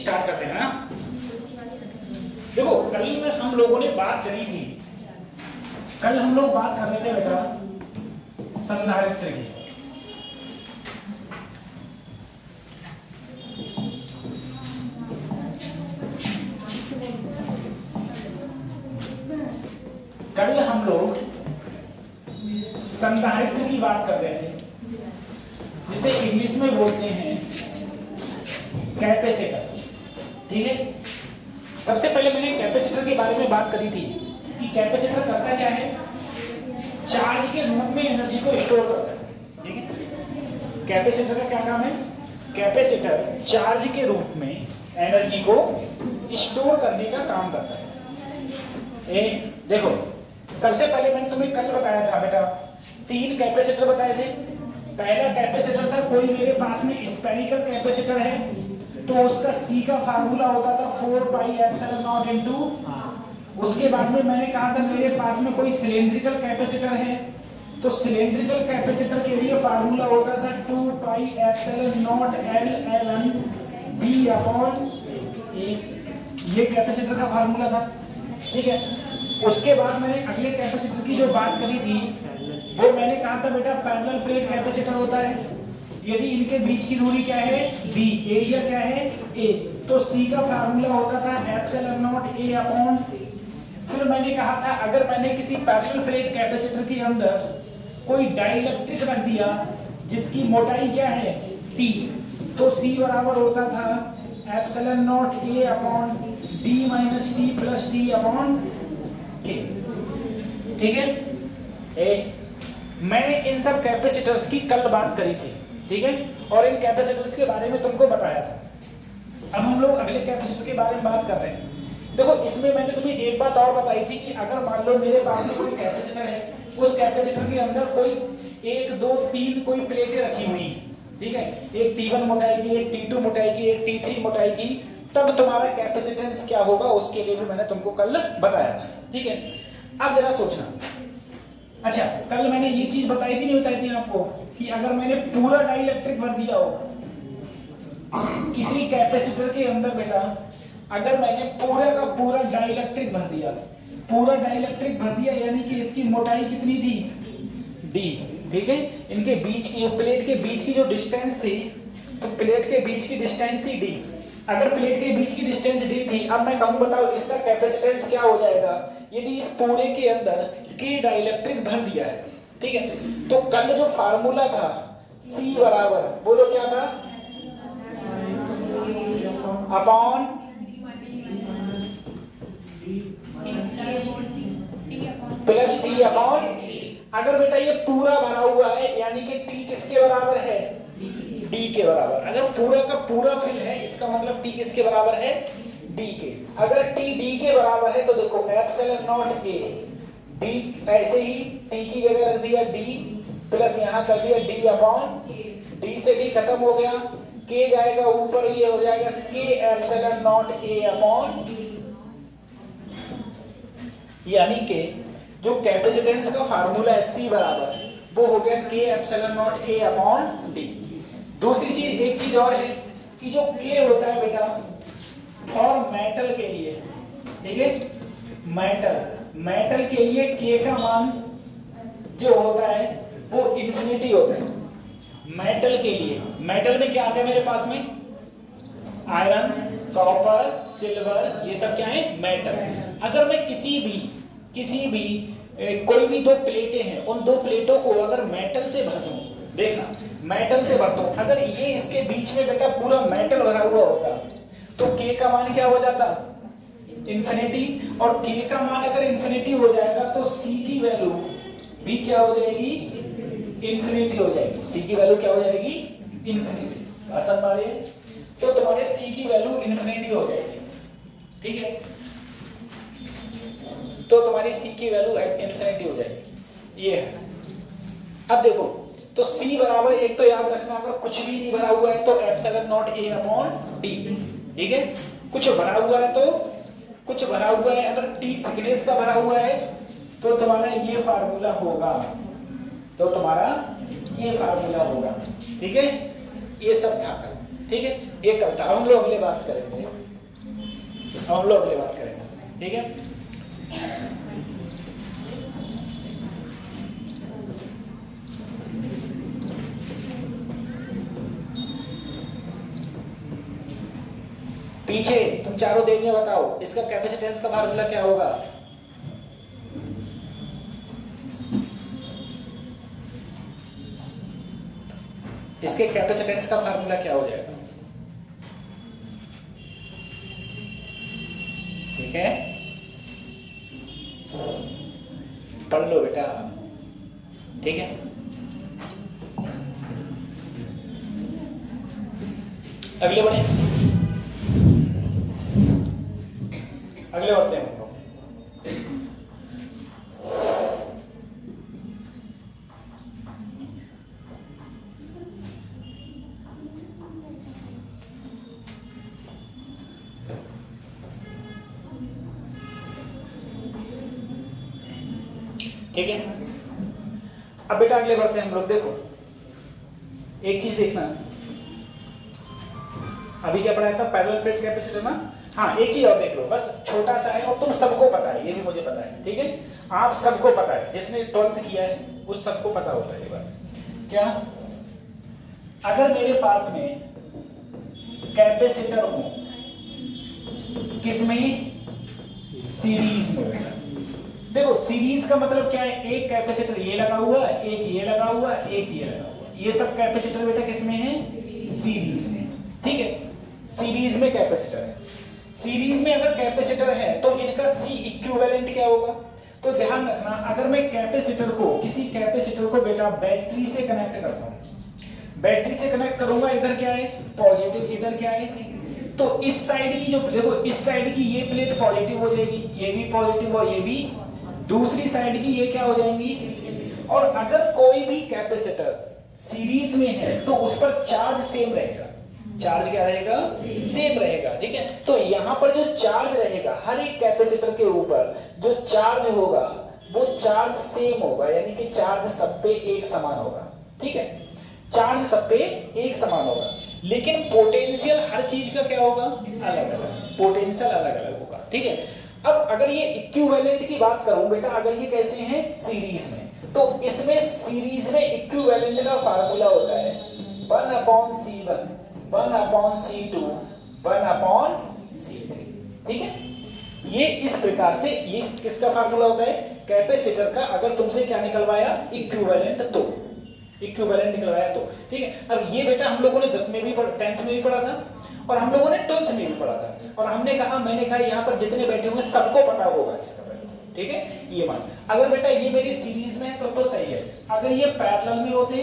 Start करते हैं ना। देखो कल में हम लोगों ने बात करी थी, कल हम लोग बात कर रहे थे बेटा संधारित्र की। कल हम लोग संधारित्र की बात कर रहे थे, जिसे इंग्लिश में बोलते हैं कैपेसिटर। ठीक है, सबसे पहले मैंने कैपेसिटर के बारे में बात करी थी कि कैपेसिटर करता क्या है, चार्ज के रूप में एनर्जी को स्टोर करता है। ठीक है, कैपेसिटर का क्या काम है, कैपेसिटर चार्ज के रूप में एनर्जी को स्टोर करने का काम करता है। देखो सबसे पहले मैंने तुम्हें कल बताया था बेटा, 3 कैपेसिटर बताए थे। पहला कैपेसिटर था, कोई मेरे पास में स्फेरिकल कैपेसिटर है तो उसका C का फार्मूला होता था 4πε0 इनटू। उसके बाद में मैंने कहा था मेरे पास में कोई सिलेंड्रिकल कैपेसिटर है तो सिलेंड्रिकल कैपेसिटर के लिए फार्मूला होता था 2πε0 L B/A। ये कैपेसिटर का फार्मूला था। ठीक है, उसके बाद मैंने अगले कैपेसिटर की जो बात करी थी वो मैंने कहा था बेटा पैरेलल प्लेट कैपेसिटर होता है। यदि इनके बीच की दूरी क्या है d, एरिया क्या है a, तो C का फार्मूला होता था ε0 A/। फिर मैंने कहा था अगर मैंने किसी पैरेलल प्लेट कैपेसिटर के अंदर कोई डाइलेक्ट्रिक रख दिया जिसकी मोटाई क्या है t, तो C बराबर होता था ε0 A/d - t + d/k। ठीक है, मैंने इन सब कैपेसिटर्स की कल बात करी थी। ठीक है, और इन कैपेसिटर्स के बारे में तुमको बताया था। अब हम लोग अगले कैपेसिटर के बारे में बात कर रहे हैं। देखो इसमें मैंने तुम्हें एक बात और बताई थी कि अगर मान लो मेरे पास में कोई कैपेसिटर है, उस कैपेसिटर के अंदर कोई 1 2 3 कोई प्लेटें रखी हुई हैं। ठीक है, एक T1 मोटाई की, एक T2 मोटाई की, एक T3 मोटाई की, तब तुम्हारा कैपेसिटेंस क्या होगा उसके लिए भी मैंने तुमको कल बताया था। ठीक है, अब जरा सोचना। अच्छा, कल मैंने ये चीज बताई थी नहीं बताई थी आपको कि अगर मैंने पूरा डाइलेक्ट्रिक भर दिया हो किसी कैपेसिटर के अंदर बेटा, अगर मैंने पूरा का पूरा डाइलेक्ट्रिक भर दिया, पूरा डाइलेक्ट्रिक भर दिया यानी कि इसकी मोटाई कितनी थी d। ठीक है, इनके बीच की प्लेट के बीच की जो डिस्टेंस थी, तो प्लेट के बीच की डिस्टेंस थी d। अगर प्लेट के बीच की डिस्टेंस d थी, अब मैं कहूं बताओ इसका कैपेसिटेंस क्या हो जाएगा यदि इस पूरे के अंदर k डाइलेक्ट्रिक भर दिया है। ठीक है, तो कल जो फार्मूला था C बराबर, बोलो क्या था, अपॉन प्लस T/। अगर बेटा ये पूरा भरा हुआ है यानी कि T किसके बराबर है, D के बराबर। अगर पूरा का पूरा फिल है इसका मतलब T किसके बराबर है, D के। अगर T D के बराबर है तो देखो ε0 A, D ऐसे ही T की जगह रख दिया D प्लस यहाँ कर दिया D/, D से D खत्म हो गया, K जाएगा ऊपर, ये हो जाएगा K ε0 A/, यानी कि जो कैपेसिटेंस का फार्मूला है C बराबर वो हो गया K ε0 A/d। दूसरी चीज, एक चीज और है कि जो K होता है बेटा फॉर मेटल के लिए, ठीक है, मेटल के लिए K का मान जो होता है वो इंफिनिटी होता है। मेटल के लिए, मेटल में क्या आता है मेरे पास में, आयरन, कॉपर, सिल्वर, ये सब क्या है मेटल। अगर मैं किसी भी कोई भी 2 प्लेटें हैं, उन 2 प्लेटों को अगर मेटल से भर दूं, देखना मेटल से भर दूं, अगर ये इसके बीच में बेटा पूरा मेटल भरा हुआ होता तो K का मान क्या हो जाता, इंफिनिटी। और K का मान अगर इंफिनिटी हो जाएगा तो C की वैल्यू भी क्या हो जाएगी, इंफिनिटी हो जाएगी। C की वैल्यू क्या हो जाएगी, इंफिनिटी। आसान बात है, तो तुम्हारे C की वैल्यू इंफिनिटी हो जाएगी। ठीक है, तो तुम्हारी C की वैल्यू इंफिनिटी हो जाएगी। ये है। अब देखो तो C बराबर, एक तो याद रखना अगर कुछ भी नहीं भरा हुआ है तो ε0 A/d। ठीक है, कुछ भरा हुआ है तो कुछ भरा हुआ है, अगर T थिकनेस का भरा हुआ है तो तुम्हारा ये फार्मूला होगा, तो तुम्हारा ये फार्मूला होगा। ठीक है, ये सब था कल। ठीक है, ये कल था, हम लोग अगले बात करेंगे। अब हम लोग अगली बात करेंगे, ठीक है। पीछे तुम चारों देंगे, बताओ इसका कैपेसिटेंस का फार्मूला क्या होगा? इसके कैपेसिटेंस का फार्मूला क्या हो जाएगा? ठीक है, पढ़ लो बेटा, ठीक है। अगले बढ़े, अगले बढ़ते हैं हम लोग। ठीक है, अब बेटा अगले बढ़ते हैं हम लोग। देखो एक चीज देखना, अभी क्या पढ़ाया था? पैरेलल प्लेट कैपेसिटर ना। हाँ, एक चीज और देख लो, बस छोटा सा है और तुम सबको पता है, ये भी मुझे पता है, ठीक है। आप सबको पता है, जिसने 12th किया है उस सबको पता होता है ये बात। क्या? अगर मेरे पास में कैपेसिटर हो, किसमें? सीरीज में बेटा। देखो सीरीज का मतलब क्या है? एक कैपेसिटर ये लगा हुआ, एक ये लगा हुआ, एक ये लगा हुआ, ये सब कैपेसिटर बेटा किसमें है? सीरीज में, ठीक है। सीरीज में कैपेसिटर है। सीरीज में अगर कैपेसिटर है तो इनका सी इक्विवेलेंट क्या होगा? तो ध्यान रखना, अगर मैं कैपेसिटर को, किसी कैपेसिटर को बेटा बैटरी से कनेक्ट करता हूं, बैटरी से कनेक्ट करूंगा, इधर क्या है? पॉजिटिव, इधर क्या है? तो इस साइड की जो, देखो इस साइड की ये प्लेट पॉजिटिव हो जाएगी, ये भी पॉजिटिव और ये भी, दूसरी साइड की ये क्या हो जाएंगी? और अगर कोई भी कैपेसिटर सीरीज में है तो उस पर चार्ज सेम रहेगा। चार्ज क्या रहेगा? सेम रहेगा, ठीक है। तो यहां पर जो चार्ज रहेगा, हर एक कैपेसिटर के ऊपर जो चार्ज होगा वो चार्ज सेम होगा, यानी कि चार्ज सब पे एक समान होगा, ठीक है। चार्ज सब पे एक समान होगा, लेकिन पोटेंशियल हर चीज का क्या होगा? अलग अलग, पोटेंशियल अलग अलग होगा, ठीक है। अब अगर ये इक्विवेलेंट की बात करूं बेटा, अगर ये कैसे हैं? सीरीज में, तो इसमें सीरीज में इक्विवेलेंट का फार्मूला होता है 1/C1, 1/C2, 1/C3, ठीक है। ये इस प्रकार से, ये किसका फार्मूला होता है? कैपेसिटर का। अगर तुमसे क्या निकलवाया? इक्विवेलेंट, तो इक्विवेलेंट निकलवाया तो, ठीक है। अब ये बेटा हम लोगों ने 10 में भी 10th में भी पढ़ा था और हम लोगों ने 12th में भी पढ़ा था, और हमने कहा, मैंने कहा यहाँ पर जितने बैठे हुए सबको पता होगा इसका वैल्यू, ठीक है। ये मान, अगर बेटा ये मेरी सीरीज में है तो सही है। अगर ये पैरेलल में होते,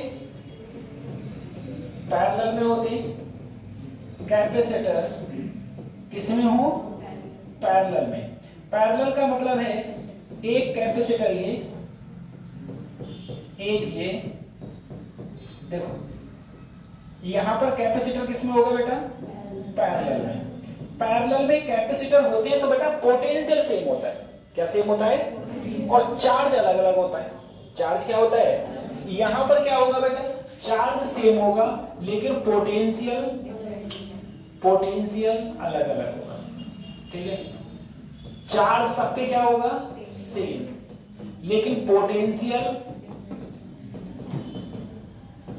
पैरेलल में होते कैपेसिटर, किसमें हो? पैरेलल में। पैरेलल का मतलब है एक कैपेसिटर ये, एक ये, देखो यहां पर कैपेसिटर किसमें होगा बेटा? पैरेलल में। पैरेलल में कैपेसिटर होते हैं तो बेटा पोटेंशियल सेम होता है। क्या सेम होता है? और चार्ज अलग अलग होता है। चार्ज क्या होता है? यहां पर क्या होगा बेटा? चार्ज सेम होगा लेकिन पोटेंशियल अलग अलग होगा, ठीक है। चार्ज सब पे क्या होगा? सेम, लेकिन पोटेंशियल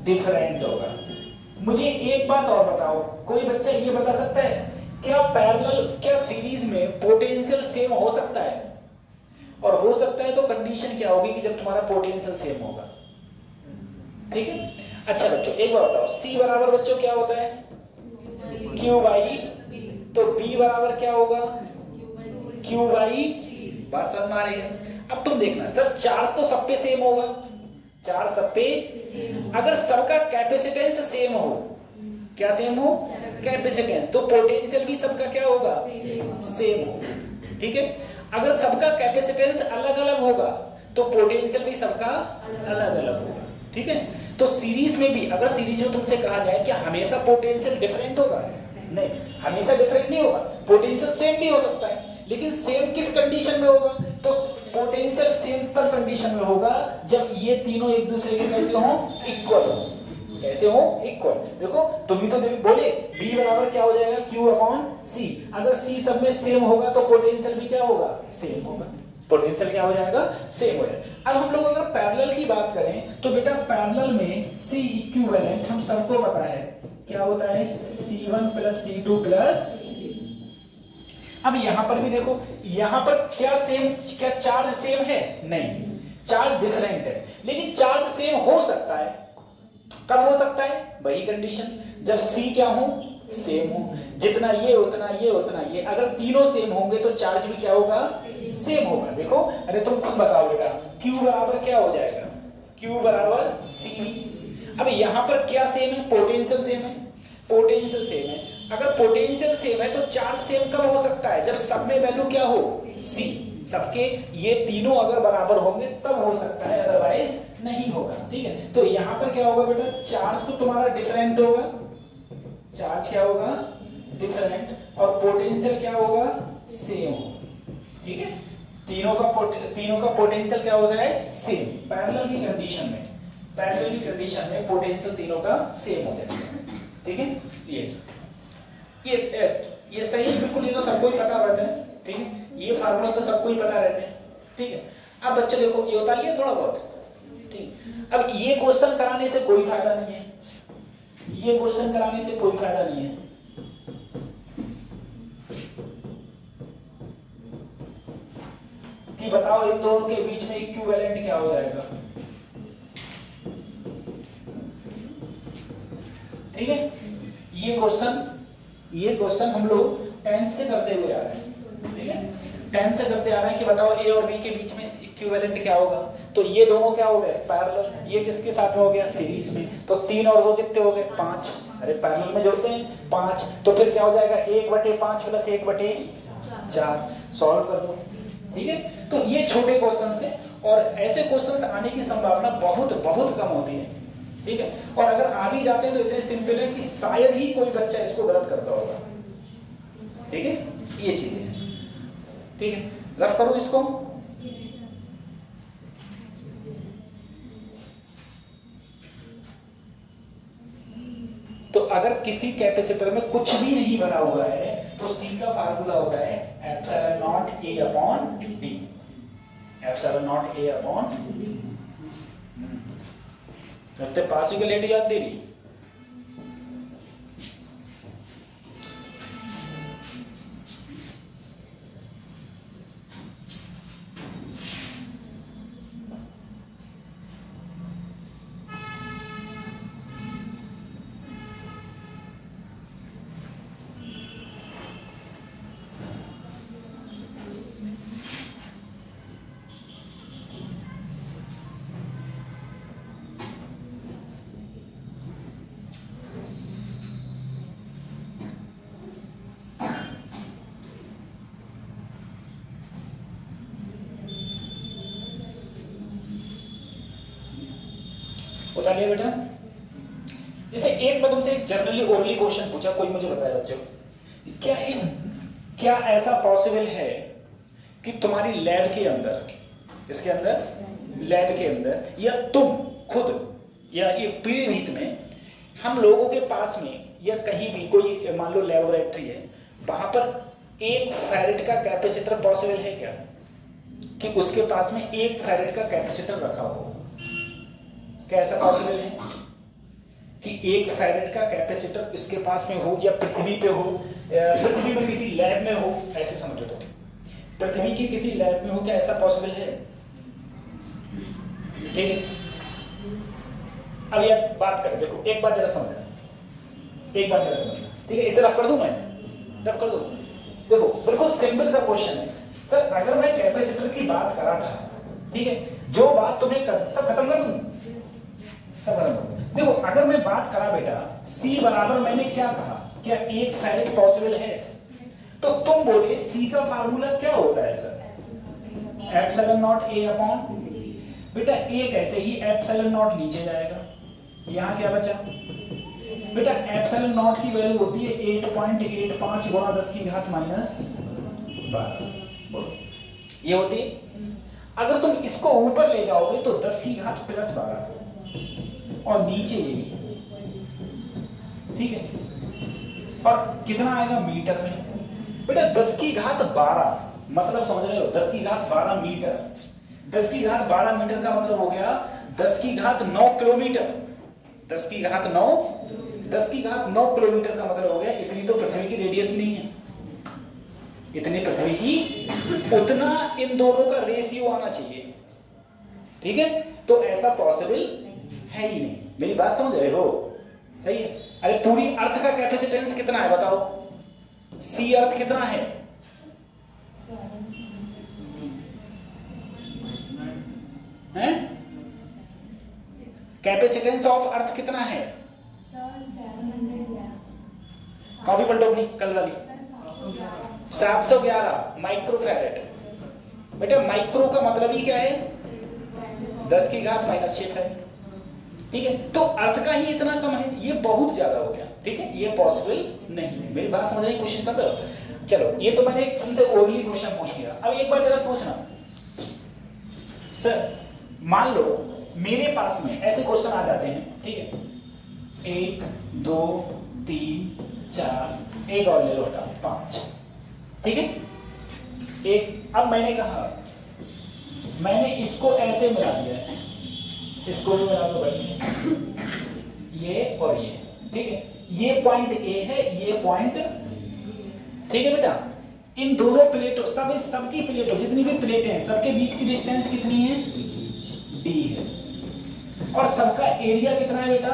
डिफरेंट होगा। मुझे एक बात और बताओ, कोई बच्चा ये बता सकता है क्या पैरेलल, क्या सीरीज में पोटेंशियल सेम हो सकता है? और हो सकता है तो कंडीशन क्या होगी कि जब तुम्हारा पोटेंशियल सेम होगा, ठीक है। अच्छा बच्चों एक बार बताओ, C बराबर बच्चों क्या होता है? Q बाई, तो B बराबर क्या होगा? Q बाई, बात समझ में आ रही है? अब तुम देखना सर, चार्ज तो सब पे सेम होगा, चार्ज सब पे, अगर सबका कैपेसिटेंस सेम हो, क्या सेम हो? कैपेसिटेंस, तो पोटेंशियल भी सबका क्या होगा? सेम हो, ठीक है। अगर सबका कैपेसिटेंस अलग अलग होगा तो पोटेंशियल भी सबका अलग अलग होगा, ठीक है। तो सीरीज में भी, अगर सीरीज में तुमसे कहा जाए कि हमेशा पोटेंशियल डिफरेंट होगा, नहीं, हमेशा डिफरेंट नहीं होगा, पोटेंशियल सेम भी हो सकता है, लेकिन सेम किस कंडीशन में होगा? तो पोटेंशियल सेम पर कंडीशन में होगा जब ये तीनों एक दूसरे के कैसे हो? इक्वल हो, कैसे हो, इक्वल। देखो तुम ही तो बोले B बराबर क्या हो जाएगा, Q अपॉन C। अगर C सब में सेम होगा तो पोटेंशियल भी क्या होगा, सेम होगा। पोटेंशियल क्या हो जाएगा, सेम हो जाएगा। अब हम लोग अगर पैरेलल की बात करें तो बेटा पैरेलल में C इक्विवेलेंट हम सबको पता है क्या होता है, C1 प्लस C2 प्लस। अब यहां पर भी देखो, यहां पर क्या सेम, क्या चार्ज सेम है, नहीं, चार्ज डिफरेंट है। लेकिन चार्ज सेम हो सकता है, कब हो सकता है, वही कंडीशन जब C क्या हो, सेम हो। जितना ये उतना ये उतना ये, अगर तीनों सेम होंगे तो चार्ज भी क्या होगा, सेम होगा। देखो अरे तुम खुद बताओ बेटा, Q बराबर क्या हो जाएगा, Q बराबर CV। अब यहां पर क्या सेम है, पोटेंशियल सेम है, पोटेंशियल सेम है। अगर पोटेंशियल सेम है तो चार्ज सेम कब हो सकता है, जब सब में वैल्यू क्या हो, C। सबके ये तीनों अगर बराबर होंगे तब हो सकता है, अदरवाइज नहीं होगा। ठीक है, तो यहां पर क्या होगा बेटा, चार्ज तो तुम्हारा डिफरेंट होगा, चार्ज क्या होगा, डिफरेंट, और पोटेंशियल क्या होगा, सेम होगा। ठीक है, तीनों का पोटेंशियल क्या होता है, सेम। पैरेलल की कंडीशन में, पैरेलल की कंडीशन में पोटेंशियल तीनों का सेम हो जाएगा। ठीक है, ये सही है बिल्कुल, ये तो सबको ही पता रहता है। ठीक है, ये फार्मूला तो सबको ही पता रहते हैं। ठीक है, अब बच्चे देखो ये उतार लिया थोड़ा बहुत। ठीक, अब ये क्वेश्चन कराने से कोई फायदा नहीं है, ये क्वेश्चन कराने से कोई फायदा नहीं है। कि बताओ इन दोनों के बीच में इक्विवेलेंट क्या हो जाएगा। ठीक है, ये क्वेश्चन हम लोग 10 से करते हुए आ रहे हैं। ठीक है, 10 से करते आ रहे हैं कि बताओ A और B के बीच में इक्विवेलेंट क्या होगा। तो ये दोनों क्या हो गए, पैरेलल। ये किसके साथ में हो गया, सीरीज में। तो 3 और 2 कितने हो गए, 5। अरे पैरेलल में जोड़ते हैं 5, तो फिर क्या हो जाएगा, 1/5 प्लस 1/4। सॉल्व कर दो। ठीक है, तो ये छोटे क्वेश्चन है और ऐसे क्वेश्चन आने की संभावना बहुत बहुत कम होती है। ठीक है, और अगर आ भी जाते हैं तो इतने सिंपल है कि शायद ही कोई बच्चा इसको गलत करता होगा। ठीक है, ये चीजें हैं। ठीक है, रफ करो इसको। तो अगर किसी कैपेसिटर में कुछ भी नहीं भरा हुआ है तो C का फार्मूला होता है epsilon not A upon D। Epsilon not A upon D। लगते पास ही के लेट याद दे रही। बता लिया बेटा। जैसे एक मैं तुमसे एक जनरली ओरली क्वेश्चन पूछा, कोई मुझे बताया बच्चों, क्या ऐसा पॉसिबल है कि तुम्हारी लैब के अंदर, इसके अंदर, लैब के अंदर, या तुम खुद, या ये पीढ़ीभीत में हम लोगों के पास में या कहीं भी कोई मान लो लेबोरेटरी है, वहां पर 1 फैरेड का कैपेसिटर पॉसिबल है क्या, कि उसके पास में 1 फैरेड का कैपेसिटर रखा हो? क्या ऐसा पॉसिबल है कि 1 फैरेड का कैपेसिटर इसके पास में हो, या पृथ्वी पे हो, पृथ्वी में किसी लैब में हो? ऐसे समझो तो पृथ्वी की किसी लैब में हो, क्या ऐसा पॉसिबल है? ठीक है, अब ये बात करें, देखो एक बात जरा समझना, एक बात जरा समझना। ठीक है, इसे रफ कर दूं मैं, रफ कर दूं। देखो बिल्कुल सिंपल सा क्वेश्चन है सर। अगर मैं कैपेसिटर की बात कर रहा था, ठीक है, जो बात तुम्हें सब खत्म कर दूं, देखो अगर मैं बात करा बेटा C बराबर, मैंने क्या कहा, क्या 1 फैरेड पॉसिबल है, तो तुम बोले C का फार्मूला क्या होता है sir, epsilon not A upon. बेटा A कैसे ही एप्सिलॉन नॉट नीचे जाएगा, यहाँ क्या बचा बेटा, एप्सिलॉन नॉट की वैल्यू होती है 8.85 गुणा 10 की घात -12, ये होती है। अगर तुम इसको ऊपर ले जाओगे तो 10 की घात +12, और नीचे ठीक है, और कितना आएगा मीटर में बेटा, 10 की घात 12, मतलब समझ रहे हो 10 की घात 12 मीटर। 10 की घात 12 मीटर का मतलब हो गया 10 की घात 9 किलोमीटर। 10 की घात 9 किलोमीटर का मतलब हो गया इतनी तो पृथ्वी की रेडियस ही नहीं है, इतनी पृथ्वी की, उतना इन दोनों का रेशियो आना चाहिए। ठीक है, तो ऐसा पॉसिबल है ही नहीं। मेरी बात समझ रहे हो? सही है। अरे पूरी अर्थ का कैपेसिटेंस कितना है बताओ? सी अर्थ कितना है? हैं? कैपेसिटेंस ऑफ अर्थ कितना है? कॉपी पलटो अपनी कल वाली। 711 माइक्रोफैरेड। बेटा माइक्रो का मतलब ही क्या है? 10 की घात -6 है। ठीक है, तो अर्थ का ही इतना कम है, ये बहुत ज्यादा हो गया। ठीक है, ये पॉसिबल नहीं है। मेरी बात समझने की कोशिश कर रहे हो? चलो, ये तो मैंने तुमसे ओरली क्वेश्चन पूछ लिया। अब एक बार जरा सोचना, सर मान लो मेरे पास में ऐसे क्वेश्चन आ जाते हैं, ठीक है, 1 2 3 4, एक और ले लो बेटा 5, ठीक है। एक, अब मैंने कहा मैंने इसको ऐसे मिला दिया है, इसको भी मिला दो भाई, ये और ये, ठीक है, ये पॉइंट ए है, ये पॉइंट, ठीक है बेटा। इन दोनों प्लेटों, सबकी प्लेटों, जितनी भी प्लेटें हैं, सबके बीच की डिस्टेंस कितनी है? d है। और सबका एरिया कितना है बेटा?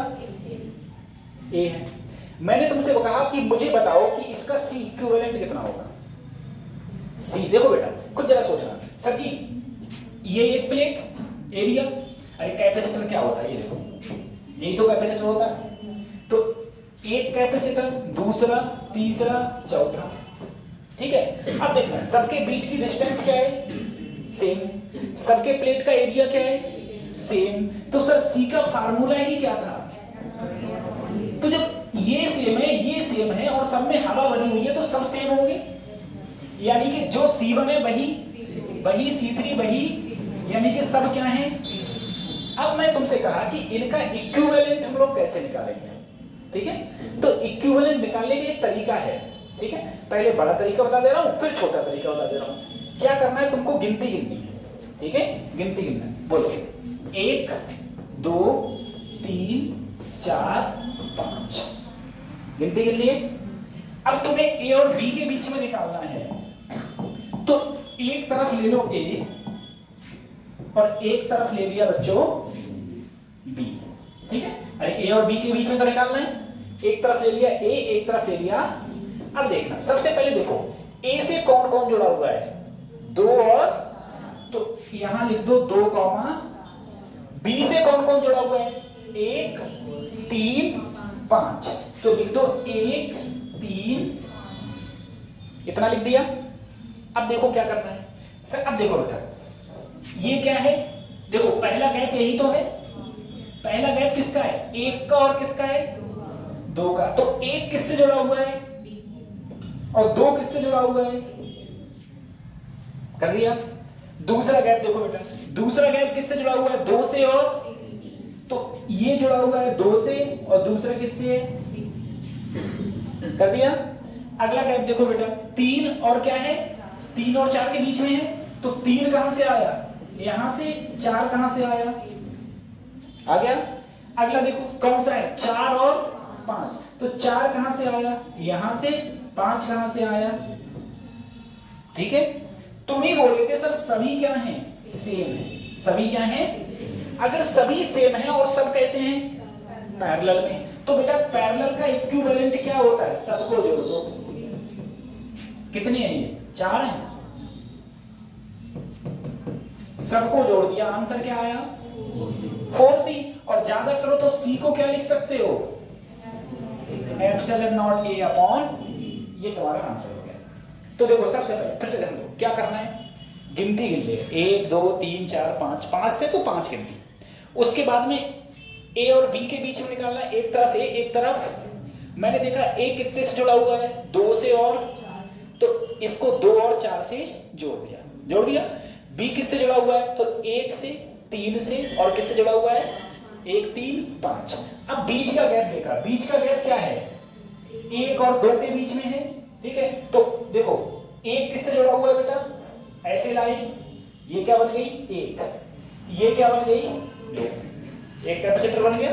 a है। मैंने तुमसे कहा कि मुझे बताओ कि इसका C इक्विवेलेंट कितना होगा। C देखो बेटा, खुद जरा सोचना। सर जी ये एक प्लेट, एरिया, अरे कैपेसिटर क्या होता है ये देखो, यही तो कैपेसिटर होता है। तो एक कैपेसिटर, दूसरा, तीसरा, चौथा, ठीक है। अब देखना सबके बीच की डिस्टेंस क्या है? सेम। सबके प्लेट का एरिया क्या है? सेम। तो सर C का फार्मूला ही क्या था? तो जब ये सेम है, ये सेम है और सब में हवा बनी हुई है, तो सब सेम होंगे, यानी कि जो C1 है वही C3 वही, यानी कि सब क्या है? अब मैं तुमसे कहा कि इनका इक्विवेलेंट हम लोग कैसे निकालेंगे, ठीक है। तो इक्विवेलेंट निकालने का एक तरीका है, ठीक है। पहले बड़ा तरीका बता दे रहा हूं, फिर छोटा तरीका बता दे रहा हूं। क्या करना है तुमको? गिनती गिननी है, ठीक है। गिनती गिनना है, बोलो 1 2 3 4 5, गिनती गिन लिए। अब तुम्हें ए और बी के बीच में निकालना है, तो एक तरफ ले लो ए और एक तरफ ले लिया बच्चों बी, ठीक है। अरे ए और बी के बीच में तो निकालना है, एक तरफ ले लिया ए, एक तरफ ले लिया। अब देखना, सबसे पहले देखो ए से कौन कौन जुड़ा हुआ है? 2 और, तो यहां लिख दो 2, बी से कौन कौन जुड़ा हुआ है? 1 3 5, तो लिख दो 1 3, इतना लिख दिया। अब देखो क्या करना है सर। अब देखो बेटा, ये क्या है? देखो पहला गैप यही तो है, पहला गैप किसका है? 1 का, और किसका है? 2 का। तो 1 किससे जुड़ा हुआ है और 2 किससे जुड़ा हुआ है? कर दिया। दूसरा गैप देखो बेटा, दूसरा गैप किससे जुड़ा हुआ है? 2 से, और तो ये जुड़ा हुआ है 2 से, और दूसरा किससे है? कर दिया। अगला गैप देखो बेटा, 3 और क्या है? 3 और 4 के बीच में है, तो 3 कहां से आया? यहां से। 4 कहां से आया? आ गया। अगला देखो कौन सा है? 4 और 5, तो 4 कहां से आया? यहां से। 5 कहां से आया? ठीक है। तुम ही बोले थे सर सभी क्या हैं? सेम है। सभी क्या हैं? अगर सभी सेम है और सब कैसे हैं? पैरेलल में। तो बेटा पैरेलल का इक्विवेलेंट क्या होता है? सबको जोड़ दो। कितने हैं ये? 4 हैं। सबको जोड़ दिया, आंसर क्या आया? 4C। और ज्यादा करो तो C को क्या लिख सकते हो? एप्सिलॉन नॉट A अपॉन, ये तुम्हारा आंसर हो गया। तो देखो सबसे पहले फिर से ध्यान दो, क्या करना है? गिनती गिन ले, 1 2 3 4 5, 5 थे तो 5 गिनती। उसके बाद में A और B के बीच में निकालना है, एक तरफ A एक तरफ, मैंने देखा A कितने से जुड़ा हुआ है? 2 से, और तो इसको 2 और 4 से जोड़ दिया। B किससे जुड़ा हुआ है? तो 1 से, 3 से, और किससे जुड़ा हुआ है? 1 3 5। अब बीच का गैप देखा, बीच का गैप क्या है? 1 और 2 के बीच में है, ठीक है। तो देखो 1 किससे जुड़ा हुआ है बेटा, ऐसे लाइन, ये क्या बन गई 1, ये क्या बन गई 2, एक कैपेसिटर बन गया।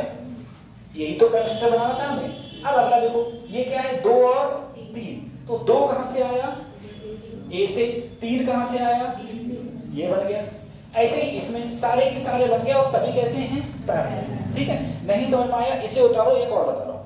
यही तो कैपेसिटर बनाना था हमें। अब अगला देखो ये क्या है 2 और 3, तो 2 कहां से आया ए से, 3 कहां से आया ये बन गया। ऐसे ही इसमें सारे के सारे बन गए और सभी कैसे हैं पैरेलल, ठीक है। नहीं समझ में आया इसे उतारो, एक और बता रहा हूं।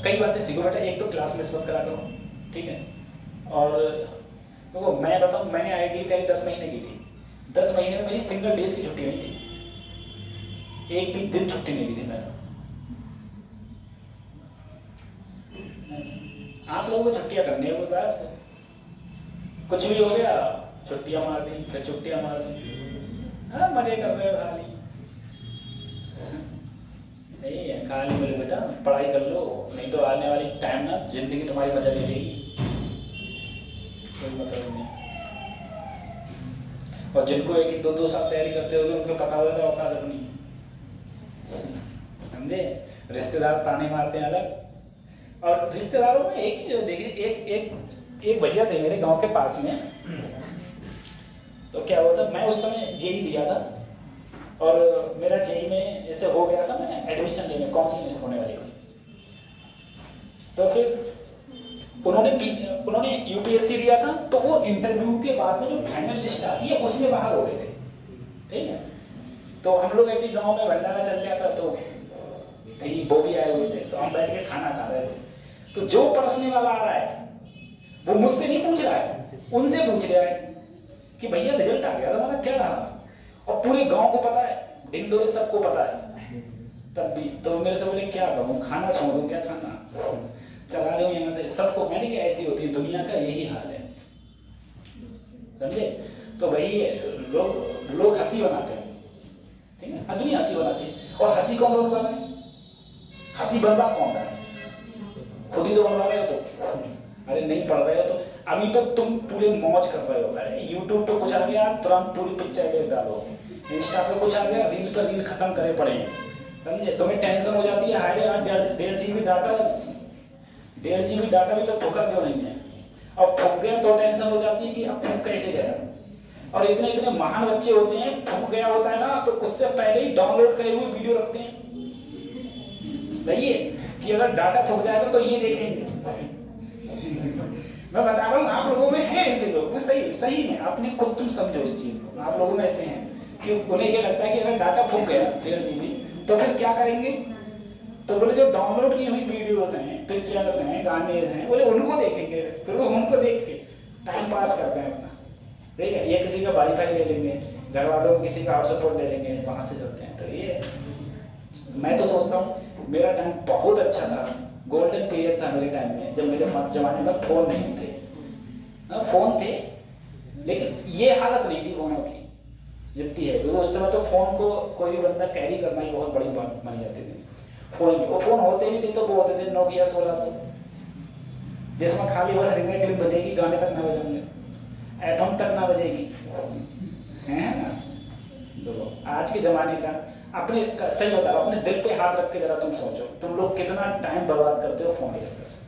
कई बातें सीखो बेटा, एक तो क्लास मिस मत करा करो, ठीक है। और देखो मैं बताऊं, मैंने आईआईटी तैयारी 10 महीने की थी। 10 महीने में मेरी सिंगल डेज की छुट्टी नहीं थी, एक भी दिन छुट्टी नहीं ली थी मैंने। आप लोगों को छुट्टियां करनी है कोई पास, कुछ भी हो गया छुट्टियां मार दी, फिर छुट्टियां मार दी, हाँ मजे कर रहे हो खाली। नहीं है खाली बोले बेटा पढ़ाई कर लो, नहीं तो आने वाली टाइम ना जिंदगी तुम्हारी मजा ले लेगी, कोई मतलब नहीं। और जिनको 1-2 साल तैयारी करते होगे उनको पता होगा औकात अपनी, समझे। रिश्तेदार ताने मारते हैं अलग। और रिश्तेदारों में एक चीज देखिए, एक भैया थे मेरे गांव के पास में, तो क्या हुआ था, मैं उस समय जेई दिया था और मेरा जेई में जैसे हो गया था, मैंने एडमिशन लेने काउंसलिंग होने वाली थी। तो फिर उन्होंने यूपीएससी दिया था, तो वो इंटरव्यू के बाद में जो फाइनल लिस्ट आती है उसमें बाहर हो गए थे, ठीक है। तो हम लोग ऐसे गांव में भंडारा चल रहा था, तो वो भी आए हुए थे, तो हम बैठ के खाना खा रहे थे। तो जो परोसने वाला आ रहा है वो मुझसे नहीं पूछ रहा है, उनसे पूछ रहा है कि भैया रिजल्ट आ गया तुम्हारा क्या रहा, और पूरे गांव को पता है, डिंडोरे सबको पता है। तब भी तो मेरे से बोले क्या करूं, खाना छोड़ दूं क्या, खाना चला रहे हो यहाँ से सबको। मैंने कि ऐसी होती है दुनिया का, यही हाल है, समझे। तो भाई लोग हंसी बनाते हैं, ठीक है, आदमी हंसी बनाते हैं। और हंसी कौन बनवा रहे हैं, हंसी बनवा कौन रहा है, खुद ही तो बनवा रहे हो। तो अरे नहीं पढ़ रहे हो तो अभी तो तुम पूरे मौज कर रहे हो। अरे यूट्यूब पे कुछ आ गया तुरंत पूरी पिक्चर देख डालो, इंस्टा पे कुछ आ गया रील पर रील खत्म करे पड़े, समझे। तुम्हें टेंशन हो जाती है, हाय यार 1.5 GB डाटा, 1.5 GB डाटा भी तो फूका क्यों नहीं है, और फूक गया तो टेंशन हो जाती है कि अब फूक कैसे गया। और इतने इतने महान बच्चे होते हैं, फूक गया होता है ना तो उससे पहले ही डाउनलोड करे हुए वीडियो रखते हैं, सही है कि अगर डाटा फूक जाएगा तो ये देखेंगे। मैं बता रहा हूँ आप लोगों में है ऐसे लोग, मैं सही में आपने खुद तुम समझो इस चीज को, आप लोगों में ऐसे हैं कि उन्हें ये लगता है कि अगर डाटा फूक गया 1.5 GB तो फिर क्या करेंगे, तो बोले जो डाउनलोड की हुई वीडियोस हैं, पिक्चर्स हैं, गाने हैं, बोले उनको देखेंगे, फिर वो उनको देख के टाइम पास करते हैं अपना, ठीक है। ये किसी का वाईफाई ले लेंगे, घर वालों को किसी का हॉटस्पॉट ले लेंगे, वहां से चलते हैं। तो ये मैं तो सोचता हूँ मेरा टाइम बहुत अच्छा था, गोल्डन पीरियड था मेरे टाइम में, जब मेरे जमाने में फोन नहीं थे। फोन थे लेकिन ये हालत नहीं थी फोनों की, जितनी है, क्योंकि उस समय तो फोन को कोई भी बंदा कैरी करना ही बहुत बड़ी बात मानी जाती थी। फोन होते नहीं थे तो वो होते थे नोकिया 1600, जिसमें खाली बस रिंग ट्यून बजेगी, गाने तक ना बजेंगे, एफएम तक ना बजेगी, है ना। देखो आज के ज़माने का अपने सही बता रहा हूँ, अपने दिल पे हाथ रख के जरा तुम सोचो, तुम लोग कितना टाइम बर्बाद करते हो फोन के चक्कर से।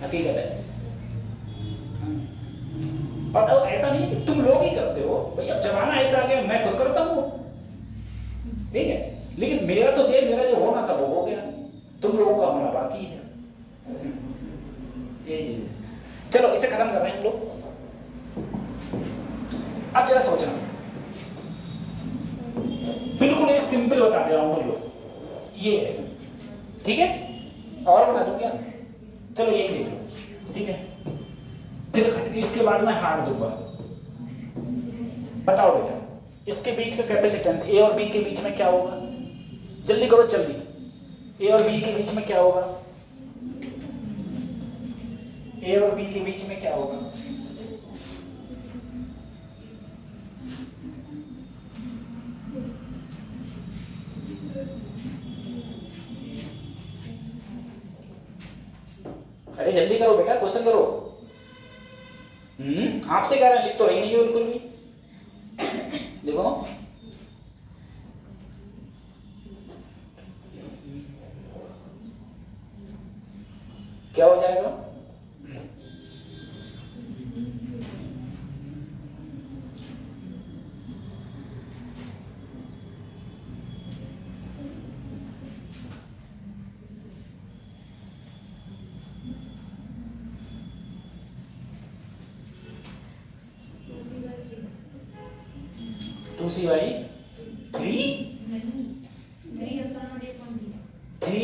हकीकत है। और अब ऐसा नहीं है कि तुम लोग ही करते हो भाई, अब जमाना ऐसा आ गया, मैं खुद करता हूँ, ठीक है, लेकिन मेरा तो मेरा जो होना था वो हो गया, तुम लोगों का होना बाकी है। ये चलो इसे खत्म कर रहे हैं हम लोग। अब जरा सोचना, बिल्कुल एक सिंपल बता दे रहा हूं, बोलो ये है, ठीक है, और बना दूं क्या? चलो यही देख लो, ठीक है, फिर इसके बाद मैं हार दूंगा। बताओ बेटा, इसके बीच का कैपेसिटेंस ए और बी के बीच में क्या होगा? जल्दी करो जल्दी, ए और बी के बीच में क्या होगा? ए और बी के बीच में क्या होगा? अरे जल्दी करो बेटा, क्वेश्चन करो। आपसे कह रहे हैं, लिख तो रही नहीं है बिल्कुल भी। देखो क्या हो जाएगा? Two C by 3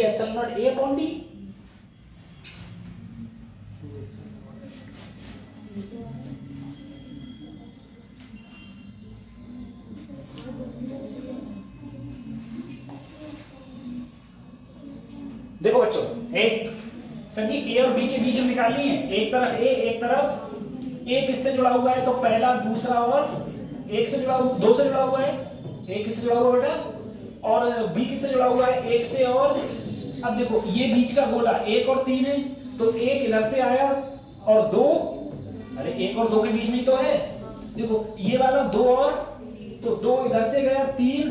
epsilon not A upon D. देखो बच्चों, एक सर जी ए और बी के बीच में निकालनी है, एक तरफ ए एक तरफ, ए किससे जुड़ा हुआ है? तो पहला, दूसरा और एक से जुड़ा हुआ, दो से जुड़ा हुआ है, एक किससे जुड़ा हुआ बेटा, और बी किससे जुड़ा हुआ है? एक से। और अब देखो ये बीच का गोला 1 और 3 है, तो एक इधर से आया और 2, अरे 1 और 2 के बीच में ही तो है, देखो ये वाला 2 और, तो 2 इधर से गया, 3,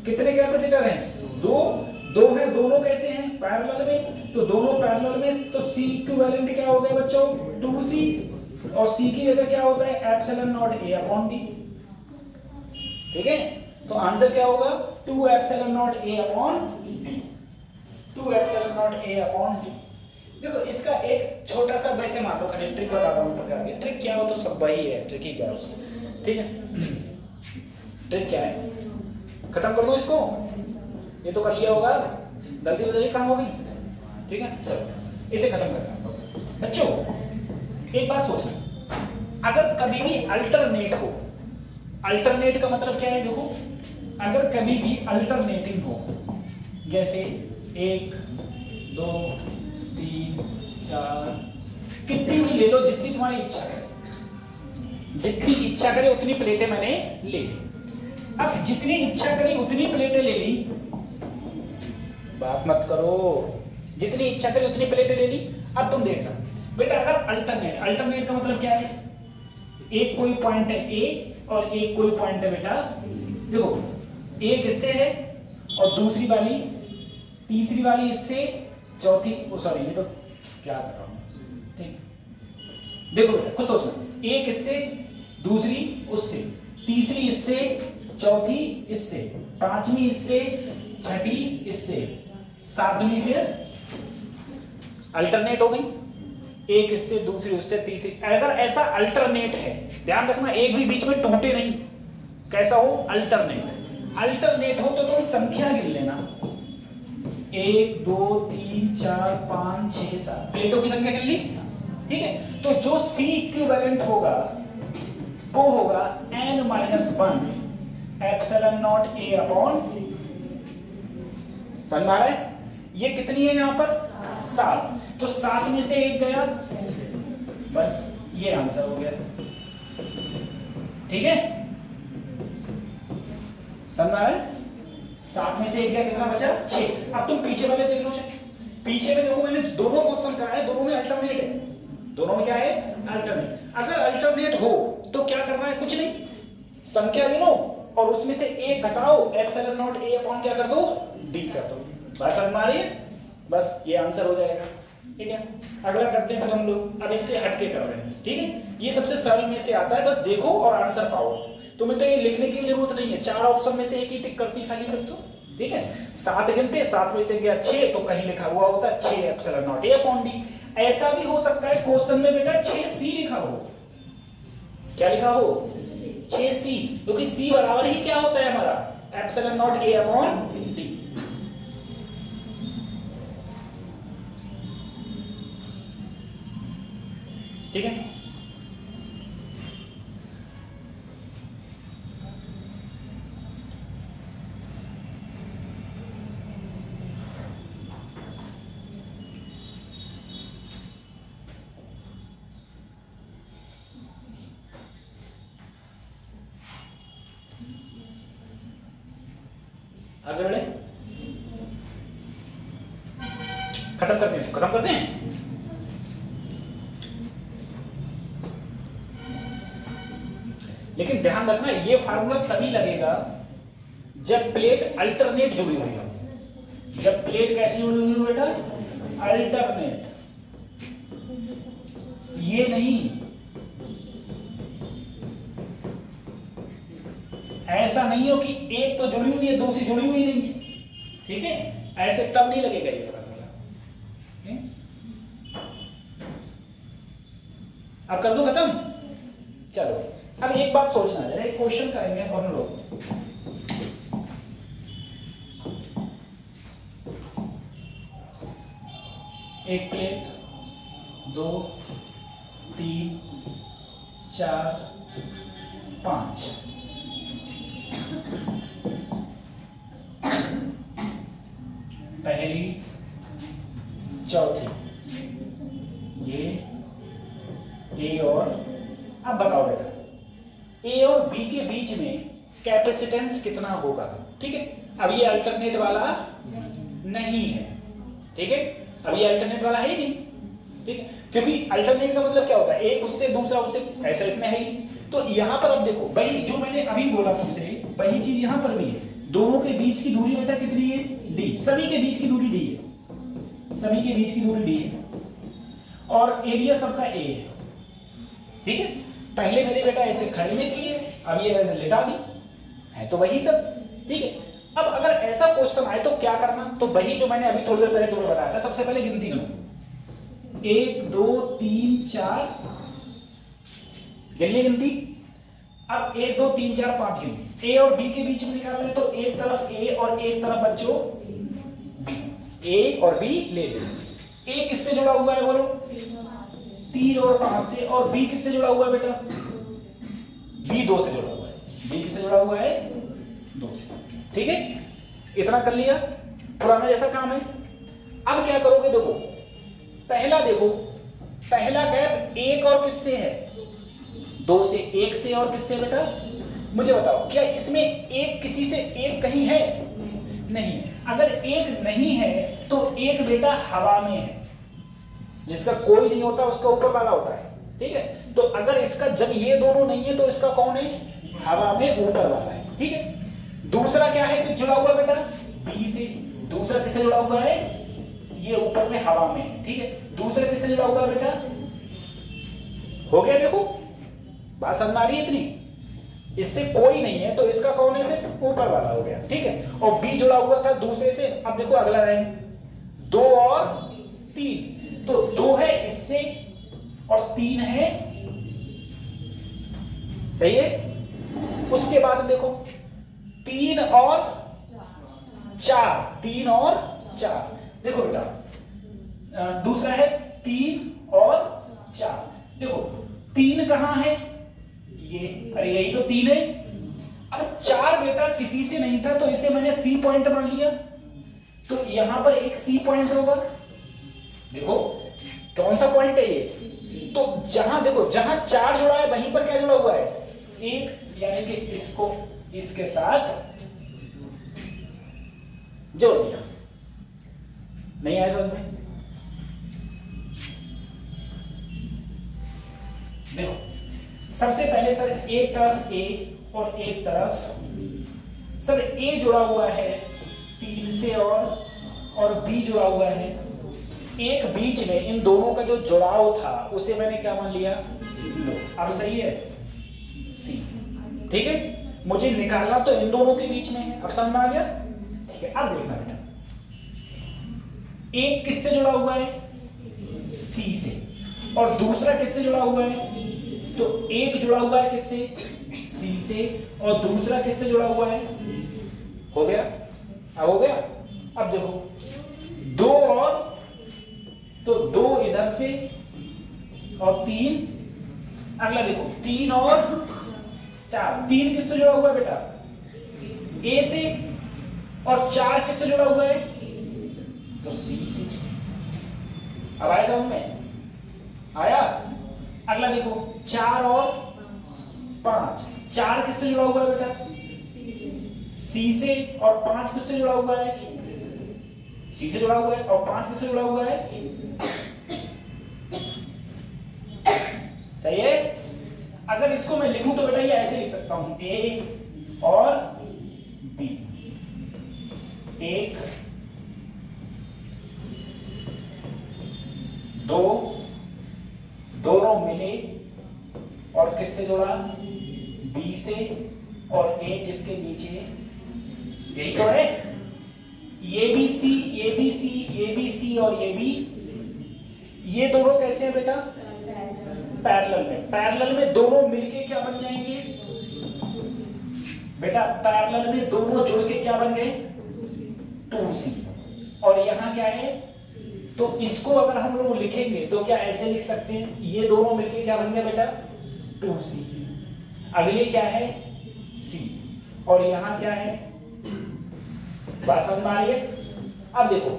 कितने कैपेसिटर हैं? 2 है, दोनों कैसे हैं? पैरेलल में, तो दोनों पैरेलल में, तो C इक्विवेलेंट क्या हो गया बच्चों? 2C, और C की जगह क्या होता है? Epsilon not A upon D, ठीक है। तो आंसर क्या होगा? 2 epsilon not A upon D, 2 epsilon not A upon D। देखो इसका एक छोटा सा वैसे मान लो ट्रिक बता रहा हूँ प्रकार की। ट्रिक क्या हो तो सब वही है, ट्रिक ही क्या है उसको, ठीक है। ट्रिक क्या है? खत्म कर दो इसको, ये तो कर लिया होगा, गलती बदली कहाँ हो गई, ठीक है। चलो इसे खत्म करते हैं बच्चों। एक बात सोचना, अगर कभी भी अल्टरनेट हो, अल्टरनेट का मतलब क्या है? देखो अगर कभी भी अल्टरनेटिंग हो, जैसे 1 2 3 4, कितनी भी ले लो, जितनी तुम्हारी इच्छा करे, जितनी इच्छा करे उतनी प्लेटें मैंने ले ली। अब जितनी इच्छा करी उतनी प्लेटें ले ली, बात मत करो, जितनी इच्छा करी उतनी प्लेटें ले ली। अब तुम देखना बेटा, अगर अल्टरनेट, अल्टरनेट का मतलब क्या है? एक कोई पॉइंट है ए और एक कोई पॉइंट है बेटा, देखो एक इससे है और दूसरी वाली, तीसरी वाली इससे, चौथी, सॉरी ये तो क्या कर रहा हूं, ठीक। देखो बेटा खुद सोचना, एक इससे, दूसरी उससे, तीसरी इससे, चौथी इससे, पांचवी इससे, छठी इससे, सातवीं फिर अल्टरनेट हो गई, एक इससे, दूसरी उससे, तीसरी। अगर ऐसा अल्टरनेट है, ध्यान रखना एक भी बीच में टूटे नहीं, कैसा हो? अल्टरनेट। अल्टरनेट हो तो तुम संख्या गिन लेना, 1 2 3 4 5 6 7 प्लेटों की संख्या गिन ली, ठीक है। तो जो C इक्विवेलेंट होगा वो होगा n-1 epsilon not A upon, समझ में आ रहा है? ये कितनी है यहां पर? 7, तो 7 में से 1 गया, बस ये आंसर हो गया, ठीक है, समझ आया? 7 में से 1 गया, कितना बचा? 6। अब तुम पीछे वाले देख लो। पीछे में देखो, मैंने दोनों क्वेश्चन कहा है, दोनों में अल्टरनेट है। दोनों में क्या है? अल्टरनेट। अगर अल्टरनेट हो तो क्या करना है? कुछ नहीं, संख्या गिनो और उसमें से 1 घटाओ, एप्सिलॉन नॉट ए अपॉन क्या कर दो? डी कर दो। बात समझ में आ रही है? बस ये आंसर हो जाएगा। ठीक है, अगला करते हैं फिर हम लोग। अब इससे हटके कर रहे हैं। ठीक है, ये सबसे सरल में से आता है, बस देखो और आंसर पाओ। तुम्हें तो ये लिखने की जरूरत नहीं है, 4 ऑप्शन में से एक ही टिक करती खाली फिर तो। ठीक है, 7 गिनते, 7 में से गया 6, तो कहीं लिखा हुआ होता है 6 epsilon not A upon D. ऐसा भी हो सकता है क्वेश्चन में बेटा 6c लिखा हो। क्या लिखा हो? 6c, क्योंकि c बराबर ही क्या होता है हमारा? Epsilon not A upon D. ठीक है, आगे बढ़े, खत्म करते हैं, खत्म करते हैं। लेकिन ध्यान रखना, ये फार्मूला तभी लगेगा जब प्लेट अल्टरनेट जुड़ी हुई हो। जब प्लेट कैसी जुड़ी हुई हो बेटा? अल्टरनेट। ये नहीं, ऐसा नहीं हो कि एक तो जुड़ी हुई है, दूसरी जुड़ी हुई नहीं है। ठीक है, ऐसे तब नहीं लगेगा ये फार्मूला। अब कर दो खत्म। चलो, अब एक बात सोचना है, एक क्वेश्चन करेंगे हम लोग। एक प्लेट, 2, 3, 4, 5। पहली, चौथी, ये ए और, अब बताओ बेटा ए और बी के बीच में कैपेसिटेंस कितना होगा? ठीक है, अब ये अल्टरनेट वाला नहीं है। ठीक है, अब ये अल्टरनेट वाला है ही नहीं। ठीक है, क्योंकि अल्टरनेट का मतलब क्या होता है? एक उससे दूसरा उससे, ऐसा इसमें है ही। तो यहां पर अब देखो, वही जो मैंने अभी बोला तुमसे, वही चीज यहां पर भी है। दोनों के बीच की दूरी बेटा कितनी है? डी। सभी के बीच की दूरी डी है, सभी के बीच की दूरी डी है, और एरिया सबका ए है। ठीक है, पहले मेरे बेटा ऐसे खड़े में किए, अब ये मैंने लिटा दी है, तो वही सब। ठीक है, अब अगर ऐसा क्वेश्चन आए तो क्या करना? तो वही जो मैंने अभी थोड़ी देर पहले तुम्हें बताया था। सबसे पहले गिनती करो, 1 2 3 4, गिन ली गिनती। अब 1 2 3 4 5 गिनती। ए और बी के बीच में निकालना है, तो एक तरफ ए और एक तरफ बच्चों बी। ए और बी ले लो। ए किससे जुड़ा हुआ है बोलो? 3 और 5 से। और बी किससे जुड़ा हुआ है बेटा? बी 2 से जुड़ा हुआ है। बी किससे जुड़ा हुआ है? 2 से। ठीक है, इतना कर लिया, पुराना जैसा काम है। अब क्या करोगे? देखो पहला, देखो पहला गैप 1 और किससे है? 2 से। 1 से और किससे बेटा? मुझे बताओ, क्या इसमें एक किसी से एक कहीं है? नहीं। अगर एक नहीं है तो एक बेटा हवा में है, जिसका कोई नहीं होता उसका ऊपर वाला होता है। ठीक है, तो अगर इसका, जब ये दोनों नहीं है तो इसका कौन है? हवा में ऊपर वाला है। ठीक है, दूसरा क्या है कि जुड़ा हुआ बेटा? बी से। दूसरा किससे जुड़ा हुआ है? ये ऊपर में हवा में है। ठीक है, दूसरा किससे जुड़ा हुआ है बेटा? हो गया, देखो बात समझ आ रही है इतनी? इससे कोई नहीं है तो इसका कौन है फिर? ऊपर वाला हो गया। ठीक है, और बी जुड़ा हुआ था दूसरे से। अब देखो अगला लाइन, 2 और 3, तो 2 है इससे और 3 है, सही है। उसके बाद देखो 3 और 4, 3 और 4, देखो बेटा दूसरा है 3 और 4। देखो 3 कहां है? ये, अरे यही तो 3 है। अब 4 बेटा किसी से नहीं था तो इसे मैंने सी पॉइंट मान लिया, तो यहां पर एक सी पॉइंट होगा। देखो कौन सा पॉइंट है ये? तो जहां देखो, जहां 4 जुड़ा है वहीं पर क्या जुड़ा हुआ है? 1। यानी कि इसको इसके साथ जोड़ दिया। नहीं आया समझ में? देखो सबसे पहले सर एक तरफ ए और एक तरफ सर ए जुड़ा हुआ है 3 से और बी जुड़ा हुआ है। एक बीच में इन दोनों का जो जुड़ाव था उसे मैंने क्या मान लिया, लो। अब सही है सी, ठीक है। मुझे निकालना तो इन दोनों के बीच में है, अब समझ में आ गया? ठीक है, अब देखना बेटा, एक किससे जुड़ा हुआ है, सी से, और दूसरा किससे जुड़ा हुआ है, तो एक जुड़ा हुआ है किससे, सी से, और दूसरा किससे जुड़ा हुआ है, हो गया। अब हो गया। अब देखो दो और, तो 2 इधर से और 3, अगला देखो 3 और 4, 3 किससे जुड़ा हुआ है बेटा, ए से, और 4 किससे जुड़ा हुआ है, तो सी से। अब आया समझ में? आया। अगला देखो 4 और 5, 4 किससे जुड़ा हुआ है बेटा, सी से, और 5 किससे जुड़ा हुआ है, सी से जुड़ा हुआ है, और 5 किससे जुड़ा हुआ है, सही है। अगर इसको मैं लिखूं तो बेटा ये ऐसे लिख सकता हूं, ए और बी, एक, 2, दोनों मिले और किससे जुड़ा, बी से, और एक इसके नीचे, यही तो है। ये बी सी, ये बी सी, ये बी सी और ये बी, ये दोनों कैसे हैं बेटा, पैरेलल में। पैरेलल में दोनों मिलके क्या बन जाएंगे बेटा, पैरेलल में दोनों जुड़ के क्या बन गए, 2C। और यहां क्या है, तो इसको अगर हम लोग लिखेंगे तो क्या ऐसे लिख सकते हैं, ये दोनों मिलके क्या बन गया बेटा, 2C। अगले क्या है, C, और यहां क्या है, बात समझ में आ रही है? अब देखो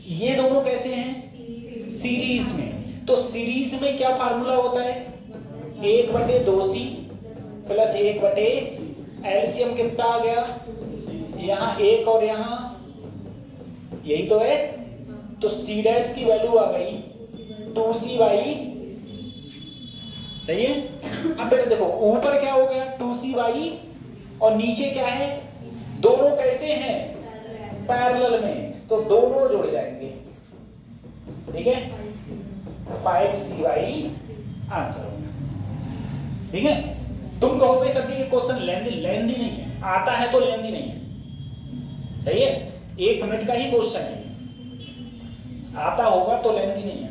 ये दोनों कैसे हैं, सीरीज में। तो सीरीज में क्या फार्मूला होता है, 1/2C प्लस 1/, एलसीएम कितना आ गया, यहां 1 और यहां, यही तो है। तो C डैश की वैल्यू आ गई 2C/, सही है। अब बेटा देखो ऊपर क्या हो गया, 2C/, और नीचे क्या है, दोनों कैसे हैं, पैरेलल में, तो दोनों जुड़ जाएंगे, ठीक है। 5C/, आंसर हो गया, ठीक है। तुम कहोगे सर ये क्वेश्चन लेंदी नहीं है, आता है तो लेंदी नहीं है, सही है। 1 मिनट का ही क्वेश्चन है, आता होगा तो लेंदी नहीं है।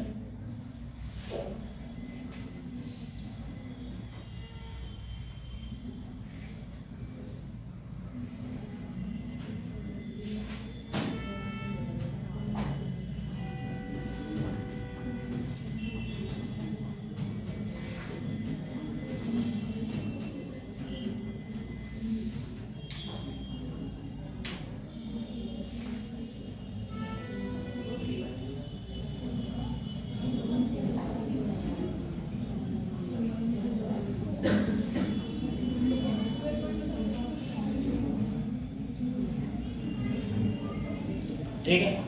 ठीक है।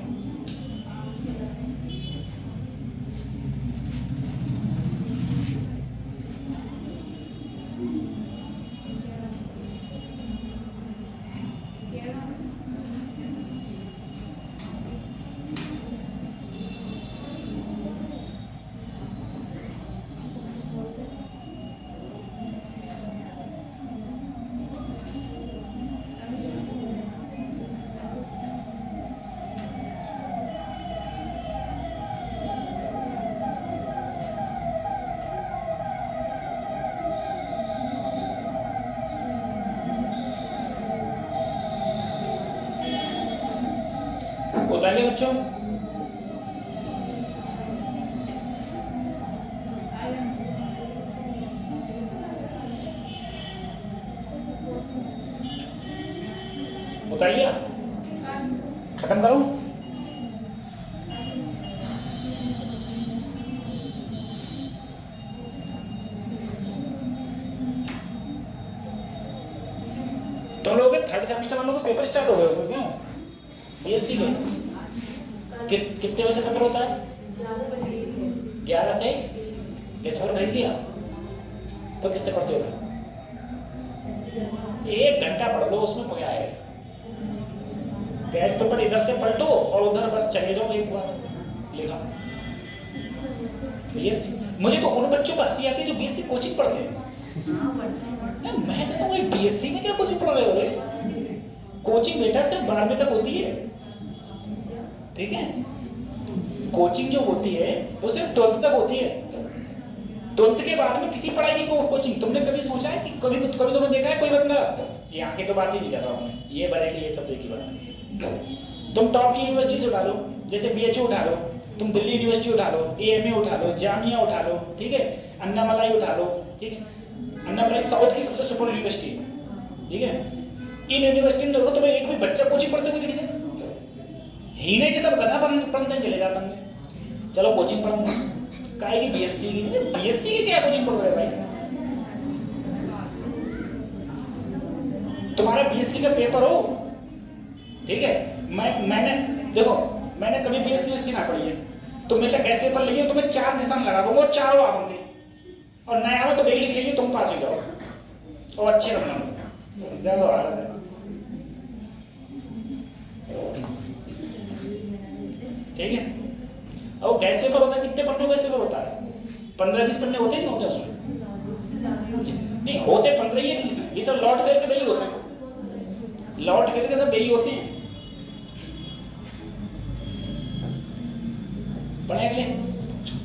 बताइए बच्चों, बताइए, खत्म करूं? थर्ड सेमेस्टर वालों को पेपर स्टार्ट हो गए होंगे क्यों? बीएससी के कितने बजे पेपर होता है? 11 से। गैस पेपर भेज दिया तो किससे पढ़ते हो? 1 घंटा पढ़ लो, उसमें क्या है? गैस पेपर इधर से पलटो और उधर बस चले जाओ, एक बार लिखा। मुझे तो उन बच्चों को हंसी आती है जो बीएससी कोचिंग पढ़ते हैं। मैं कहता हूँ बीएससी में क्या कोचिंग पढ़ रहे हो रे? कोचिंग बेटा सिर्फ 12वीं तक होती है, ठीक है? कोचिंग जो होती है वो सिर्फ 12th तक होती है। 12th के बाद में किसी पढ़ाई की कोचिंग तुमने कभी सोचा है कि कभी तुमने देखा है कोई बंदा? यहाँ की तो बात ही नहीं कर रहा हूँ मैं, ये बरेली ये सब की बात। तुम टॉप की यूनिवर्सिटीज उठा लो, जैसे बीएचयू उठा लो, तुम दिल्ली यूनिवर्सिटी उठा लो, एएमयू उठा लो, जामिया उठा लो, ठीक है, अन्नामलाई उठा लो, ठीक है। अन्नामलाई साउथ की सबसे सुपर यूनिवर्सिटी है, ठीक है। इन यूनिवर्सिटी में देखो तुम्हें एक भी बच्चा कोचिंग पढ़ते हुए दिखे? हीने के सब गधा पढ़ने चले जाते हैं। चलो कोचिंग पढ़ूंगा काहे की? बीएससी की। बीएससी की क्या कोचिंग पढ़ रहे हो भाई? तुम्हारा बीएससी का पेपर हो, ठीक है। मैंने देखो मैंने कभी बीएससी ना पढ़ी है, तो मेरे गैस पेपर लिए तो मैं 4 निशान लगा दूंगा, चारों आ होंगे, और नया आओ तो बेग लिखेंगे, तुम पास हो जाओ और अच्छे बनना जाओ। ठीक है। और गैस पेपर होता है कितने पन्ने? गैस पेपर होता है 15-20 पन्ने होते हैं, नहीं होते उसमें? नहीं होते 15 ही 20 है। ये सब लॉट फेयर के वही होते हैं, लॉट फेयर के सब यही होते हैं। पढ़े अगले।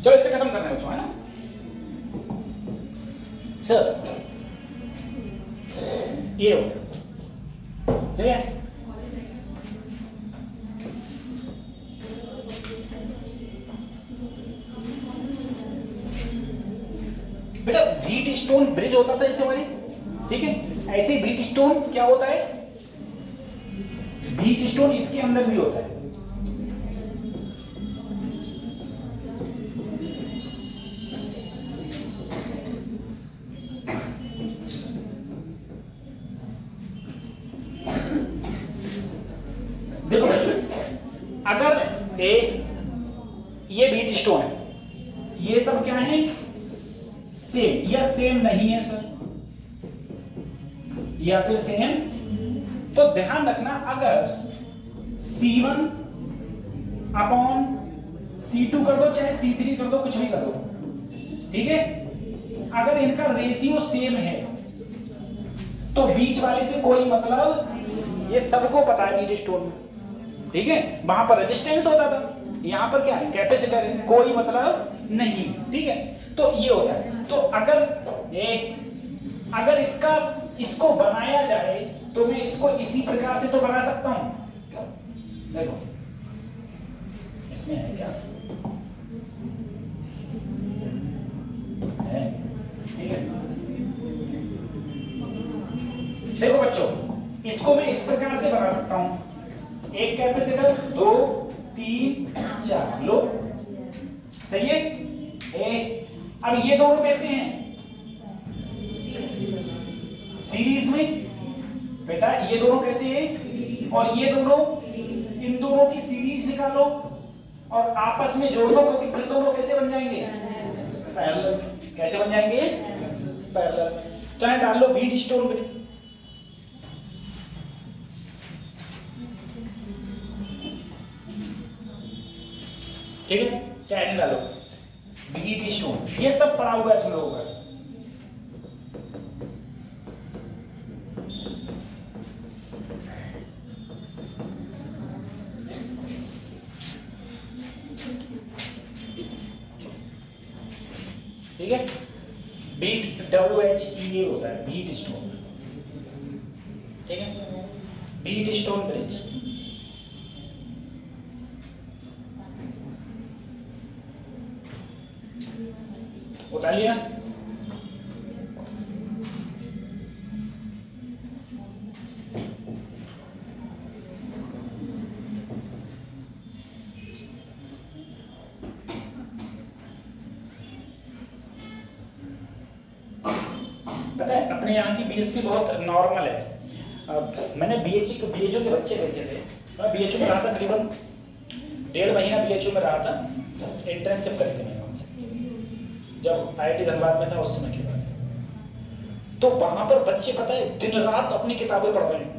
चलो इसे खत्म करना है बच्चों, है ना सर? ये हो गया, ठीक है। बेटा व्हीट स्टोन ब्रिज होता था इसे हमारी, ठीक है। ऐसे व्हीट स्टोन क्या होता है? व्हीट स्टोन इसके अंदर भी होता है। देखो बच्चों, अगर ये व्हीट स्टोन है, ये सब क्या है? सेम या सेम नहीं है सर, या फिर सेम? तो ध्यान रखना, अगर C1 अपॉन C2 कर दो, चाहे C3 कर दो, कुछ भी कर दो, ठीक है। अगर इनका रेशियो सेम है तो बीच वाले से कोई मतलब, ये सबको पता है व्हीट स्टोन में, ठीक है। वहां पर रेजिस्टेंस होता था, यहां पर क्या है? कैपेसिटर है, कोई मतलब नहीं, ठीक है। तो ये होता है। तो अगर इसको बनाया जाए तो मैं इसको इसी प्रकार से तो बना सकता हूं। देखो इसमें है क्या है, ठीक है। देखो बच्चों, इसको मैं इस प्रकार से बना सकता हूं, एक कैपेसिटर, 2 3 4, लो सही है। अब ये दोनों कैसे हैं? सीरीज में। बेटा ये दोनों कैसे हैं? और ये दोनों, इन दोनों की सीरीज निकालो और आपस में जोड़ दो, क्योंकि फिर दोनों कैसे बन जाएंगे? पैरेलल। कैसे बन जाएंगे? पैरेलल। चाहे डाल लो व्हीट स्टोन ब्रिज, ठीक है, चाहे डालो व्हीट स्टोन। ये सब पढ़ा हुआ है तुम लोगों का। ठीक है, बीट WHE होता है बीट स्टोन, ठीक है, बीट स्टोन ब्रिज। उतार लिया। पता है अपने यहाँ की बीएससी बहुत नॉर्मल है, मैंने बीएचयू के बच्चे देखे थे। मैं बीएचयू में रहा था, करीबन 1.5 महीना बीएचयू में रहा था। इंटर्नशिप करी थी मैंने वहाँ से, जब आईआईटी धनबाद में था उस समय की बात है। तो वहाँ पर बच्चे पता है दिन रात अपनी किताबें पढ़ रहे हैं,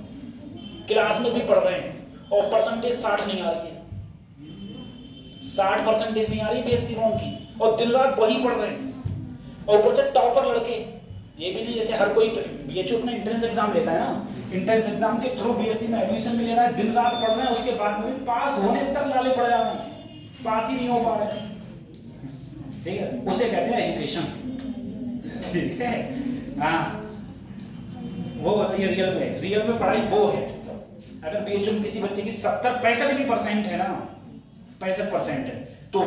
क्लास में भी पढ़ रहे हैं, और परसेंटेज 60 नहीं आ रही है, 60% नहीं आ रही बीएससी नॉन की, और दिन रात वही पढ़ रहे हैं। और ऊपर से टॉपर लड़के, ये भी नहीं जैसे हर कोई बीएचयू अपना एंट्रेंस एग्जाम लेता है ना, एंट्रेंस एग्जाम के थ्रू बीएससी में एडमिशन भी ले रहा है, दिन रात पढ़ रहे हैं, उसके बाद में पास होने तक लाले पड़ जा रहे हैं, पास ही नहीं हो पा रहे। ठीक है, उसे कहते हैं एजुकेशन। ठीक है, हाँ वो होती है रियल में पढ़ाई वो है। अगर बीएचयू में किसी बच्चे की 65% है ना, 65% है, तो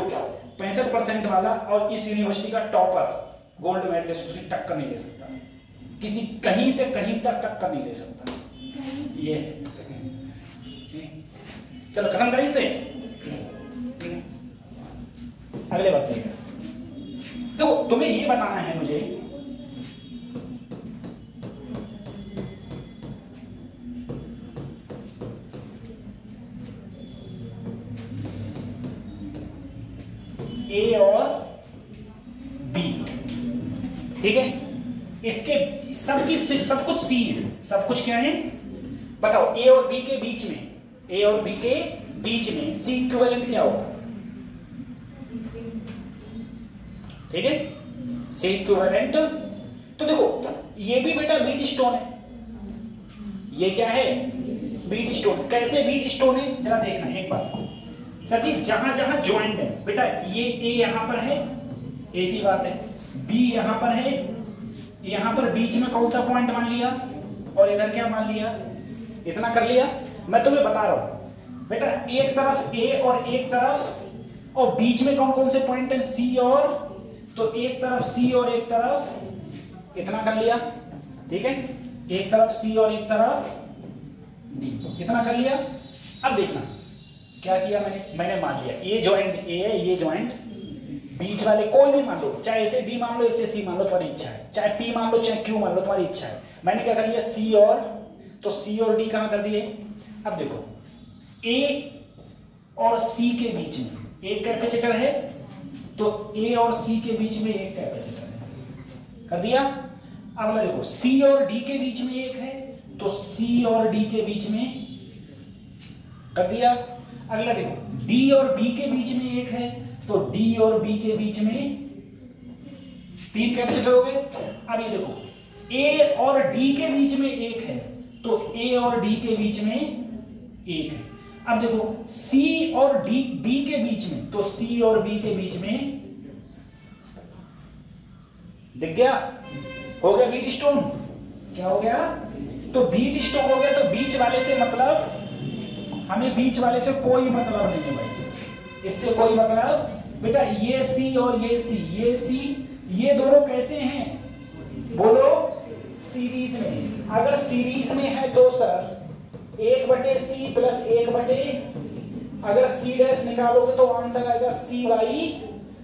65% वाला और इस यूनिवर्सिटी का टॉपर गोल्ड मेडलिस्ट उसकी टक्कर नहीं ले सकता, किसी कहीं से कहीं तक टक्कर नहीं ले सकता। ये चलो खत्म करें इसे, अगले बात देखिए। तो तुम्हें ये बताना है मुझे ए और बी, ठीक है, इसके सब कुछ सी है, सब कुछ क्या है बताओ। ए और बी के बीच में, ए और बी के बीच में सी इक्विवेलेंट क्या होगा? ठीक है, सी इक्विवेलेंट। तो देखो ये भी बेटा बीट स्टोन है, ये क्या है? Beat stone. कैसे बीट स्टोन है जरा देखना एक बार सर जी। जहां जहां ज्वाइंट है बेटा, ये ए यहां पर है, एक ही बात है, बी यहां पर है, यहां पर बीच में कौन सा पॉइंट मान लिया, और इधर क्या मान लिया, इतना कर लिया। मैं तुम्हें बता रहा हूं बेटा, एक तरफ ए और एक तरफ, और बीच में कौन कौन से पॉइंट है? सी और, तो एक तरफ सी और एक तरफ, इतना कर लिया। ठीक है, एक तरफ सी और एक तरफ डी, इतना कर लिया। अब देखना क्या किया मैंने मान लिया ये जॉइंट ए है, ये जॉइंट बीच वाले कोई भी मान लो, चाहे ऐसे बी मान लो, ऐसे सी मान लो, तुम्हारी इच्छा है, चाहे पी मान लो, चाहे क्यू मान लो, तुम्हारी इच्छा है। मैंने क्या कर लिया? सी और, तो सी और डी कहां कर दिए? अब देखो ए और सी के बीच में एक कैपेसिटर है, तो ए और सी के बीच में एक कैपेसिटर है, कर दिया। अगला देखो सी और डी के बीच में एक है, तो सी और डी के बीच में कर दिया। अगला देखो डी और बी के बीच में एक है, तो डी और बी के बीच में 3 कैपेसिटर हो गए। अब ये देखो ए और डी के बीच में एक है, तो ए और डी के बीच में एक है। अब देखो सी और डी बी के बीच में, तो सी और बी के बीच में, दिख गया? हो गया बीट स्टोन। क्या हो गया? तो बीट स्टोन हो गया। तो बीच वाले से मतलब, हमें बीच वाले से कोई मतलब नहीं है भाई, इससे कोई मतलब बेटा। ये सी और ये सी, ये सी, ये दोनों कैसे हैं बोलो? सीरीज में। अगर सीरीज में है तो सर 1/c प्लस 1/, अगर सी डैश निकालोगे तो आंसर आएगा सी वाई।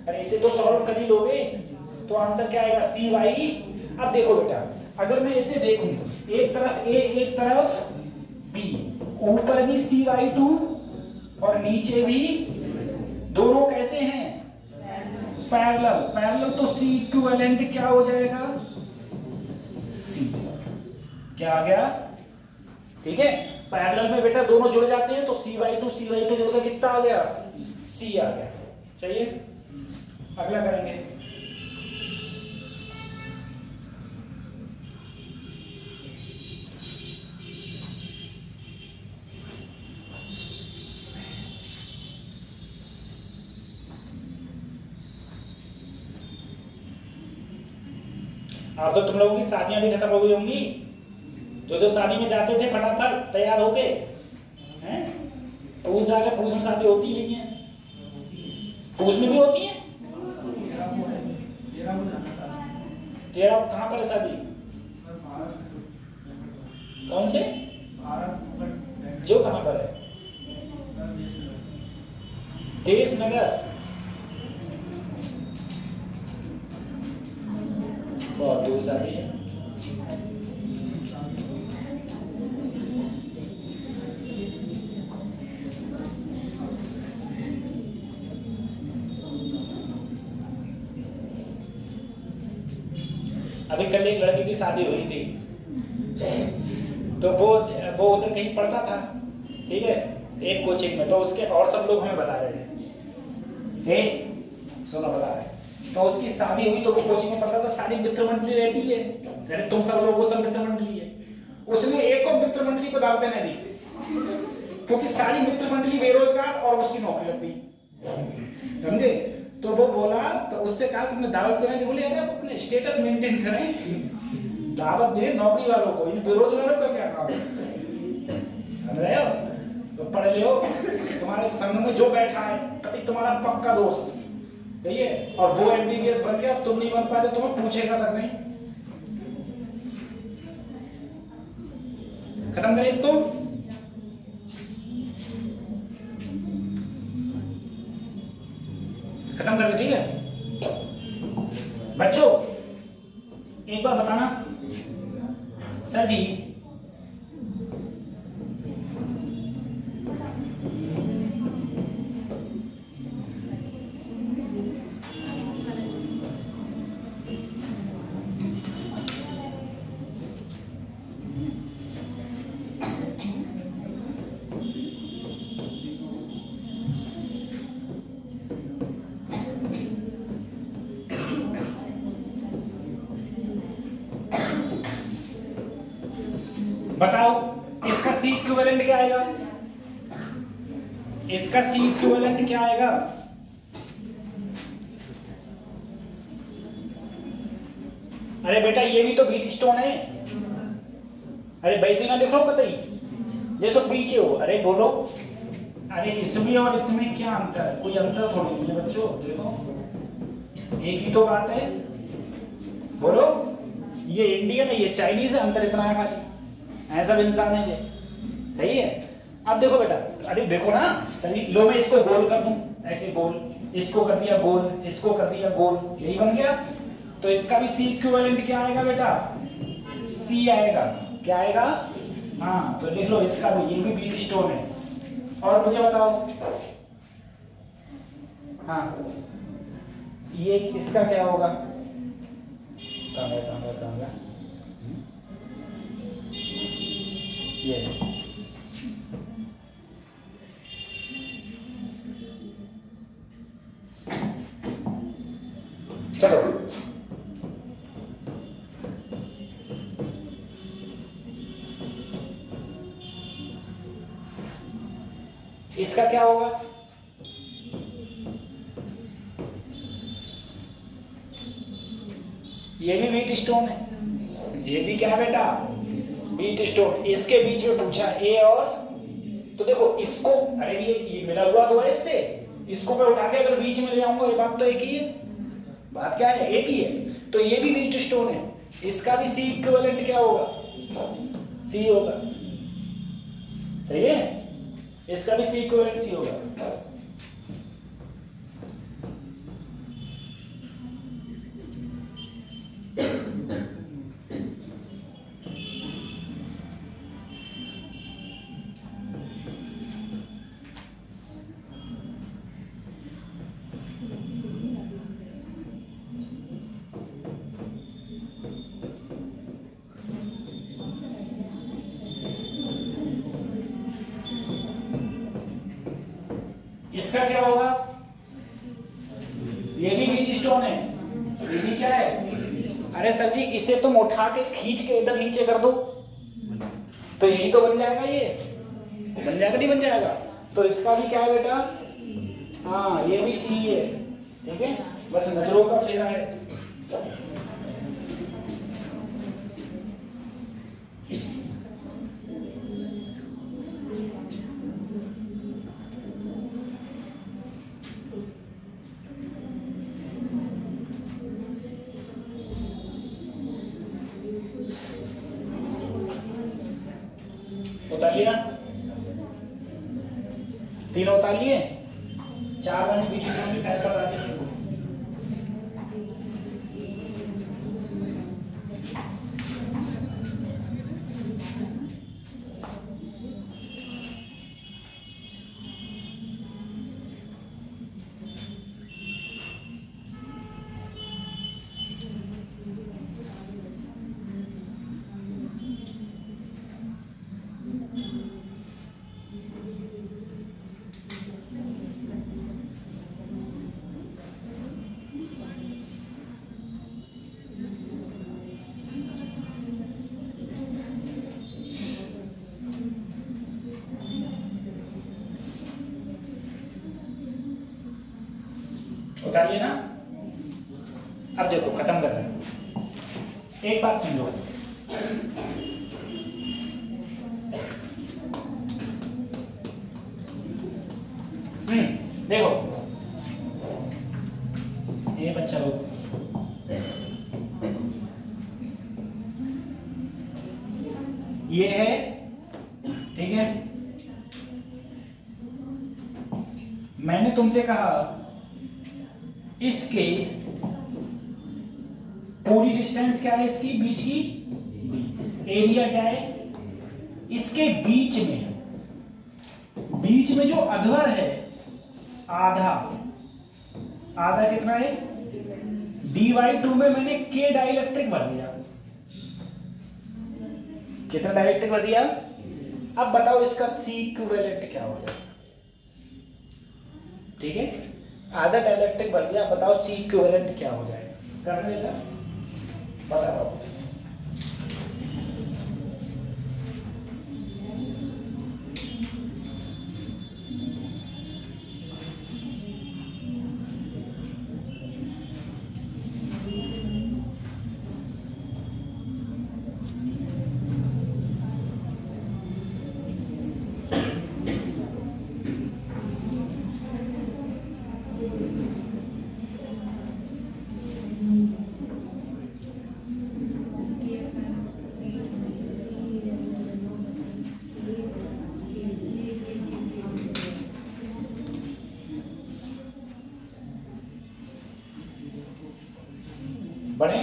अरे इसे तो सॉल्व कर ही लोगे, तो आंसर क्या आएगा? सी वाई। अब देखो बेटा, अगर मैं इसे देखूं, एक तरफ ए एक तरफ बी, ऊपर भी CY2 और नीचे भी, दोनों कैसे हैं? पैरेलल। पैरेलल तो C इक्विवेलेंट क्या हो जाएगा? C। क्या आ गया? ठीक है, पैरेलल में बेटा दोनों जुड़ जाते हैं, तो CY2 जुड़ कर कितना आ गया? C आ गया। चाहिए, अगला करेंगे। अब तो तुम लोगों की शादियां भी खत्म हो गई होंगी, जो शादी में जाते थे फटाफट तैयार होके, हैं? पूछ आ गया, पूछ में शादी होती नहीं है, पूछ में भी होती है। तेरा कहाँ पर है शादी? कौन से? जो कहाँ पर है? देश नगर। बहुत दूर शादी है। अभी कल एक लड़के की शादी हुई थी, तो वो उधर कहीं पढ़ता था, ठीक है, एक कोचिंग में। तो उसके और सब लोग हमें बता रहे थे, सुनो बता रहे, तो उसकी शादी हुई, तो वो कोचिंग में पढ़ता था, सारी मित्र मंडली रहती है, अरे तुम सब लोग, वो सब मित्र मंडली है। उसने एक और मित्र मंडली को दावतें नहीं दी, क्योंकि सारी मित्र मंडली बेरोजगार और उसकी नौकरी लग गई, समझे। तो वो बोला, तो उससे कहा तुमने दावत क्यों नहीं दी? बोले अरे आप अपने स्टेटस मेंटेन करें, दावत दे नौकरी वालों को, इन बेरोजगारों का क्या काम है? समझ रहे हो? तो पढ़ ले हो, तुम्हारे संग में जो बैठा है कभी तुम्हारा पक्का दोस्त, सही है, और वो एमबीबीएस बन गया, तुम नहीं बन पाए, तो तुम्हें पूछेगा तक नहीं। खत्म करें इसको। खत्म कर दे, ठीक है बच्चों। एक बार बताना सर जी, बताओ इसका सी इक्विवेलेंट क्या आएगा? इसका सी इक्विवेलेंट क्या आएगा? अरे बेटा ये भी तो बीट स्टोन है। अरे वैसे ना देखो कतई जैसे पीछे हो। अरे बोलो, अरे इसमें और इसमें क्या अंतर है? कोई अंतर थोड़ी नहीं है बच्चों, देखो एक ही तो बात है। बोलो, ये इंडियन है, ये चाइनीज है, अंतर इतना है खाली, ऐसा भी इंसान है ये, सही है। अब देखो बेटा, अरे देखो ना, सही लो, मैं इसको गोल कर दूं, ऐसे गोल, इसको कर दिया गोल, इसको कर दिया गोल, यही बन गया। तो इसका भी सी इक्विवेलेंट क्या आएगा बेटा? सी आएगा। क्या आएगा? हाँ, तो लिख लो इसका भी, ये भी बीट स्टोन है। और मुझे बताओ, हाँ ये इसका क्या होगा? कहाँ ये चलो, इसका क्या होगा? ये भी बीट स्टोन है, ये भी क्या है बेटा? Beat stone. इसके बीच में पूछा ए और, तो देखो इसको, अरे ये मिला हुआ तो है इससे, इसको मैं उठा के अगर बीच में ले आऊंगा, ये बात तो एक ही है। बात क्या है? एक ही है। तो ये भी बीट स्टोन है, इसका भी सी इक्विवेलेंट क्या होगा? सी होगा, सही है, इसका भी सी इक्विवेलेंट सी होगा। इसका क्या होगा? ये भी बीट स्टोन है, ये भी क्या है? अरे सर जी इसे तुम उठा के खींच के इधर नीचे कर दो तो यही तो बन जाएगा, ये बन जाएगा नहीं बन जाएगा? तो इसका भी क्या है बेटा? हाँ ये भी सी है, ठीक है, बस नजरों का फेरा है। उतार लिया, तीन उतार लिए, चार वाली बीच में टाइप कर रहा है। डालिए ना। अब देखो खत्म कर रहे हैं। एक बात सुन लो, देखो ये बच्चा लोग ये है, ठीक है। मैंने तुमसे कहा इसके पूरी डिस्टेंस क्या है, इसकी बीच की एरिया क्या है, इसके बीच में जो अधवर है आधा, आधा कितना है d/2 में मैंने k डाइलेक्ट्रिक भर दिया। कितना डाइलेक्ट्रिक भर दिया? अब बताओ इसका C इक्विवेलेंट क्या हो जाए। ठीक है, आधा डाइलेक्ट्रिक भर दिया, बताओ C इक्विवेलेंट क्या हो जाएगा। कर लेगा, बताओ। बने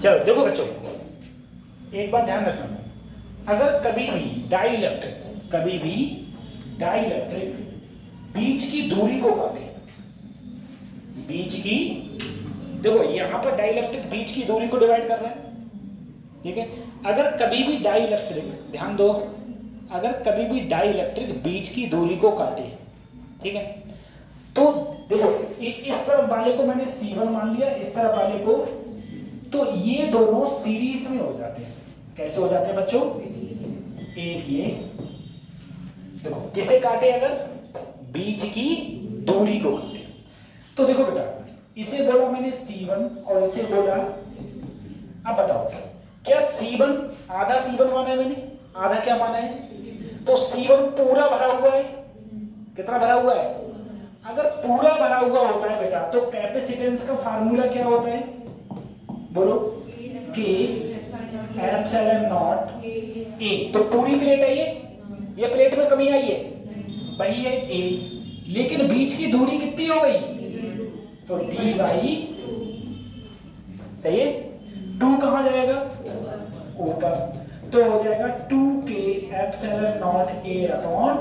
चलो देखो बच्चों, एक बात ध्यान रखना, अगर कभी भी डाइलेक्ट्रिक बीच की दूरी को काटे, बीच की, देखो यहां पर डाइलेक्ट्रिक बीच की दूरी को डिवाइड कर रहा है, ठीक है। अगर कभी भी डाइलेक्ट्रिक, ध्यान दो, अगर कभी भी डाइलेक्ट्रिक बीच की दूरी को काटे, ठीक है, तो देखो इस तरफ वाले को मैंने C1 मान लिया, इस तरफ वाले को, तो ये दोनों सीरीज में हो जाते हैं। कैसे हो जाते हैं बच्चों? एक ये देखो, किसे काटे? अगर बीच की दूरी को काटे। तो देखो बेटा, इसे बोला मैंने C1 और इसे बोला, अब बताओ क्या C1 आधा C1 माना है मैंने, आधा क्या माना है? तो C1 पूरा भरा हुआ है। कितना भरा हुआ है? अगर पूरा भरा हुआ होता है बेटा, तो कैपेसिटेंस का फार्मूला क्या होता है? बोलो, K एप्सिलॉन नॉट A। तो पूरी प्लेट है ये प्लेट में कमी आई है, वही है A, लेकिन बीच की दूरी कितनी हो गई? तो d/2, सही है। 2 कहां जाएगा? ऊपर, तो हो जाएगा 2K epsilon not A upon.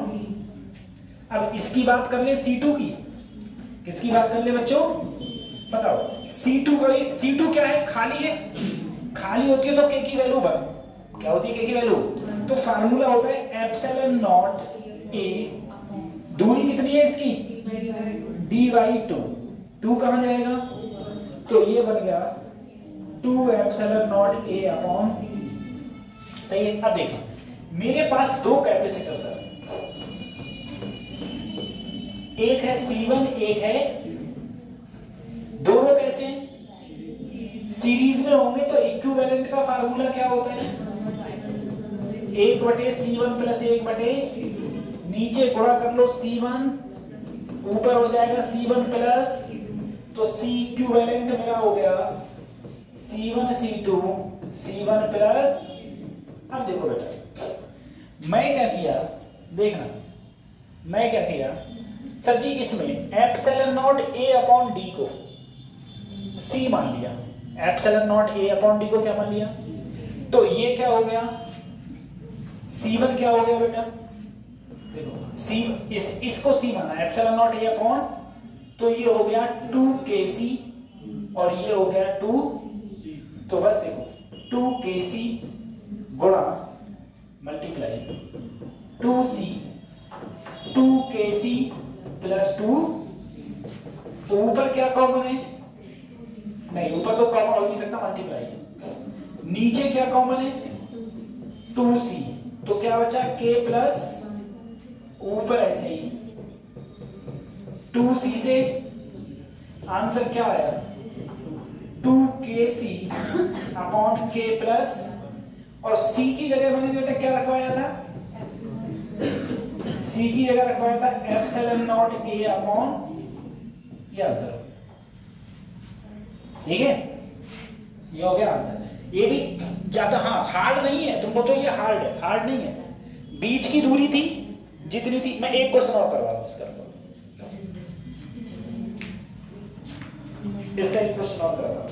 अब इसकी बात कर ले C2 की, किसकी बात कर ले बच्चों? बताओ C2 का, C2 क्या है? खाली है, खाली होती है तो K की वैल्यू बन, क्या होती है K की वैल्यू? तो फार्मूला होता है एप्सिलॉन नॉट A, दूरी कितनी है इसकी? d/2, 2 कहां जाएगा? तो ये बन गया 2 एप्सिलॉन नॉट A अपॉन, सही है। अब देखो मेरे पास दो कैपेसिटर्स है, एक है C1, एक है, दोनों कैसे हैं? सीरीज में होंगे, तो इक्विवेलेंट का फार्मूला क्या होता है? 1/C1 प्लस 1 नीचे गुणा कर लो C1, ऊपर हो जाएगा C1 प्लस, तो C इक्विवेलेंट मेरा हो गया C1 C2 C1 प्लस। अब देखो बेटा, मैं क्या किया, देखना मैं क्या किया सर जी, इसमें epsilon not A upon D को C मान लिया, epsilon not A upon D को क्या मान लिया? तो ये क्या हो गया? C1 क्या हो गया बेटा? देखो C, इसको C माना, एप्सिलॉन नॉट A अपॉन, तो ये हो गया 2KC और ये हो गया 2, तो बस देखो 2KC गुणा 2c 2kc प्लस 2। तो ऊपर क्या कॉमन है? नहीं, ऊपर तो कॉमन हो नहीं सकता, मल्टीप्लाई है। नीचे क्या कॉमन है? 2c। तो क्या बचा? k प्लस ऊपर ऐसे ही 2c से आंसर क्या आया? 2kc अपॉन k प्लस, और c की जगह मैंने बेटा क्या रखवाया था? c की जगह रखवाया था एप्सिलॉन नॉट a अपॉन, ये आंसर हो गया। ठीक है, ये हो गया आंसर। ये भी ज्यादा हार्ड नहीं है, तुम बोलो ये हार्ड है, हार्ड नहीं है। बीच की दूरी थी जितनी थी, मैं एक क्वेश्चन और करवा रहा हूं इसका एक क्वेश्चन और करवा रहा हूं।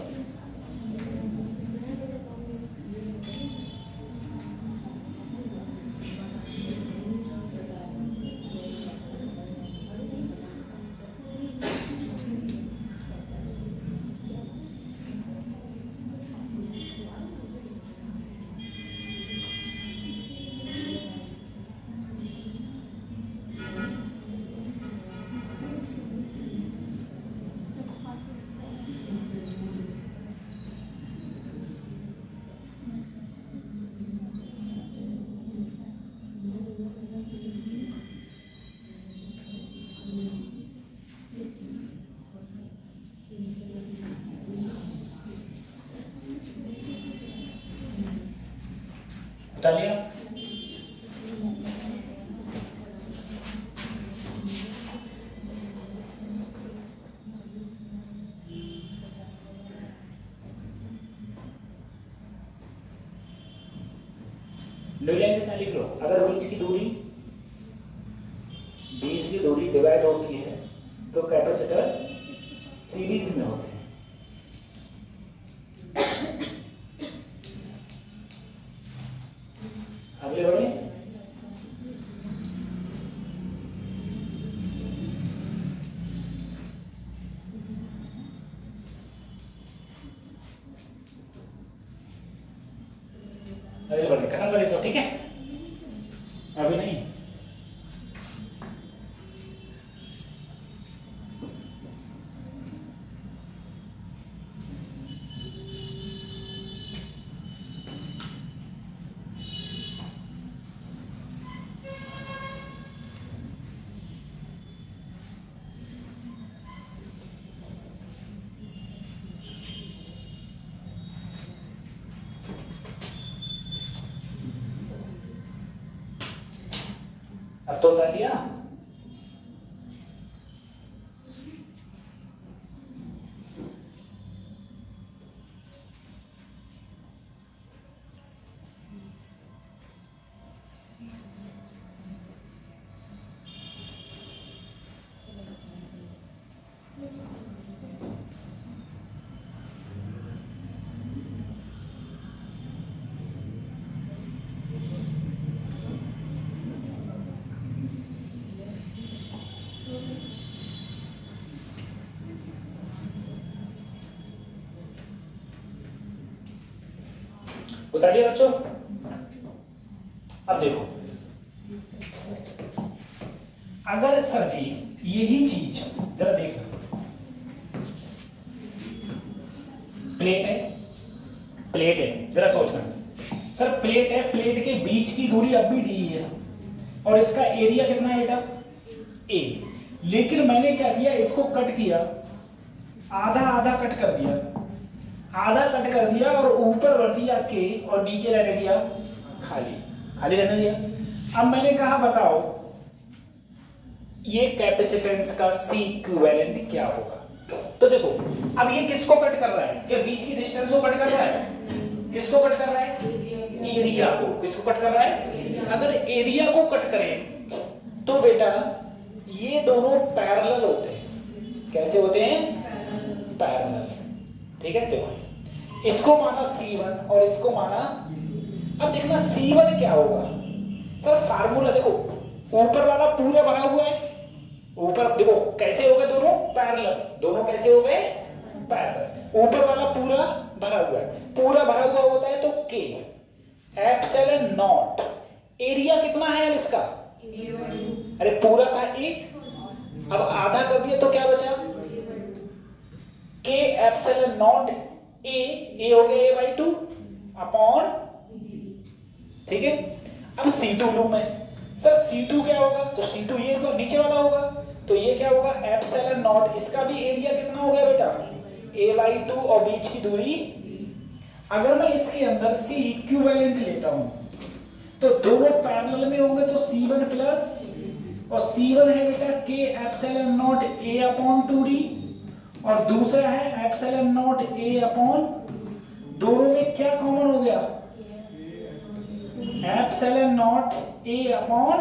बता लिया? न्यू लाइन से लिख लो। अगर बीच की दूरी डिवाइड होती है तो कैपेसिटर सीरीज में होते हैं। अगले बढ़े। अगले बढ़े, खत्म करें सब, ठीक है? अभी नहीं। अब तो बता दिया। बता दिया बच्चों। अब देखो, अगर सर जी यही चीज जरा देखना, प्लेट है, जरा सोचना सर, प्लेट है, प्लेट के बीच की दूरी अब भी डी है और इसका एरिया कितना है बेटा? ए। लेकिन मैंने क्या किया, इसको कट किया, आधा आधा कट कर दिया, और ऊपर भर दिया के और नीचे रहने दिया खाली रहने दिया। अब मैंने कहा बताओ ये कैपेसिटेंस का C इक्विवेलेंट क्या होगा? तो देखो, अब ये किसको कट कर रहा है? क्या बीच की डिस्टेंस को कट कर रहा है? किसको कट कर रहा है? एरिया को। किसको कट कर रहा है? अगर एरिया को कट करें तो बेटा ये दोनों पैरेलल होते हैं। कैसे होते हैं? पैरेलल। ठीक है, देखो इसको माना C1 और इसको माना, अब देखना C1 क्या होगा सर? फार्मूला देखो, ऊपर वाला पूरा भरा हुआ है, ऊपर देखो कैसे हो गए दोनों पैरेलल, दोनों कैसे हो गए पैरेलल। ऊपर वाला पूरा भरा हुआ है, पूरा भरा हुआ होता है तो K एप्सिलॉन नॉट एरिया कितना है अब इसका? अरे पूरा था 8, अब आधा कर दिया तो क्या बचा? k एप्सिलॉन नॉट a हो गया a by 2 अपॉन, ठीक है। अब C2 लूं मैं, सर C2 क्या होगा? तो C2 ये तो नीचे वाला होगा, तो ये क्या होगा? एप्सिलॉन नॉट, इसका भी एरिया कितना हो गया बेटा? a by 2 और बीच की दूरी। अगर मैं इसके अंदर C इक्विवेलेंट लेता हूं तो दोनों पैरेलल में होंगे, तो C1 प्लस, और C1 है बेटा k epsilon not a upon 2d, और दूसरा है एप्सिलॉन नॉट a अपॉन, दोनों में क्या कॉमन हो गया? Epsilon not a upon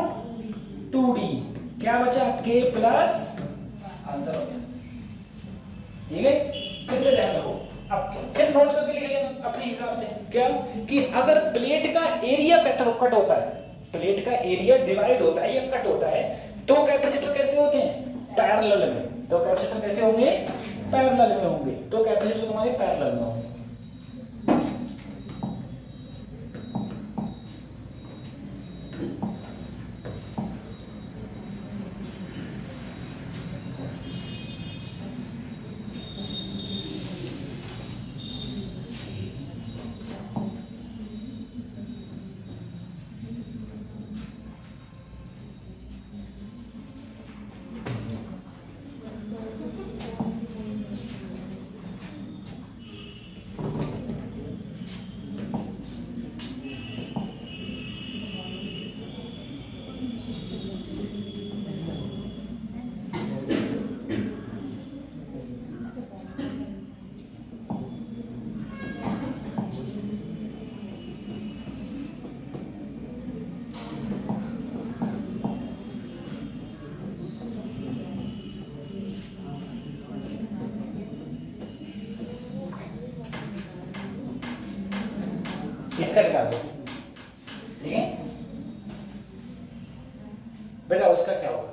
2d, क्या बचा? k प्लस, आंसर हो गया। ठीक है, फिर से ध्यान रखो, अब फिर नोट करके लिख लेना अपने हिसाब से, क्या कि अगर प्लेट का एरिया कट होता है, प्लेट का एरिया डिवाइड होता है या कट होता है, तो कैपेसिटर कैसे होते हैं? पैरेलल में। तो कैपेसिटर कैसे होंगे? पैरेलल में होंगे। तो कैपेसिटर तुम्हारे पैरेलल में होंगे। इसका निकाल दो, ठीक है बेटा। उसका क्या होगा?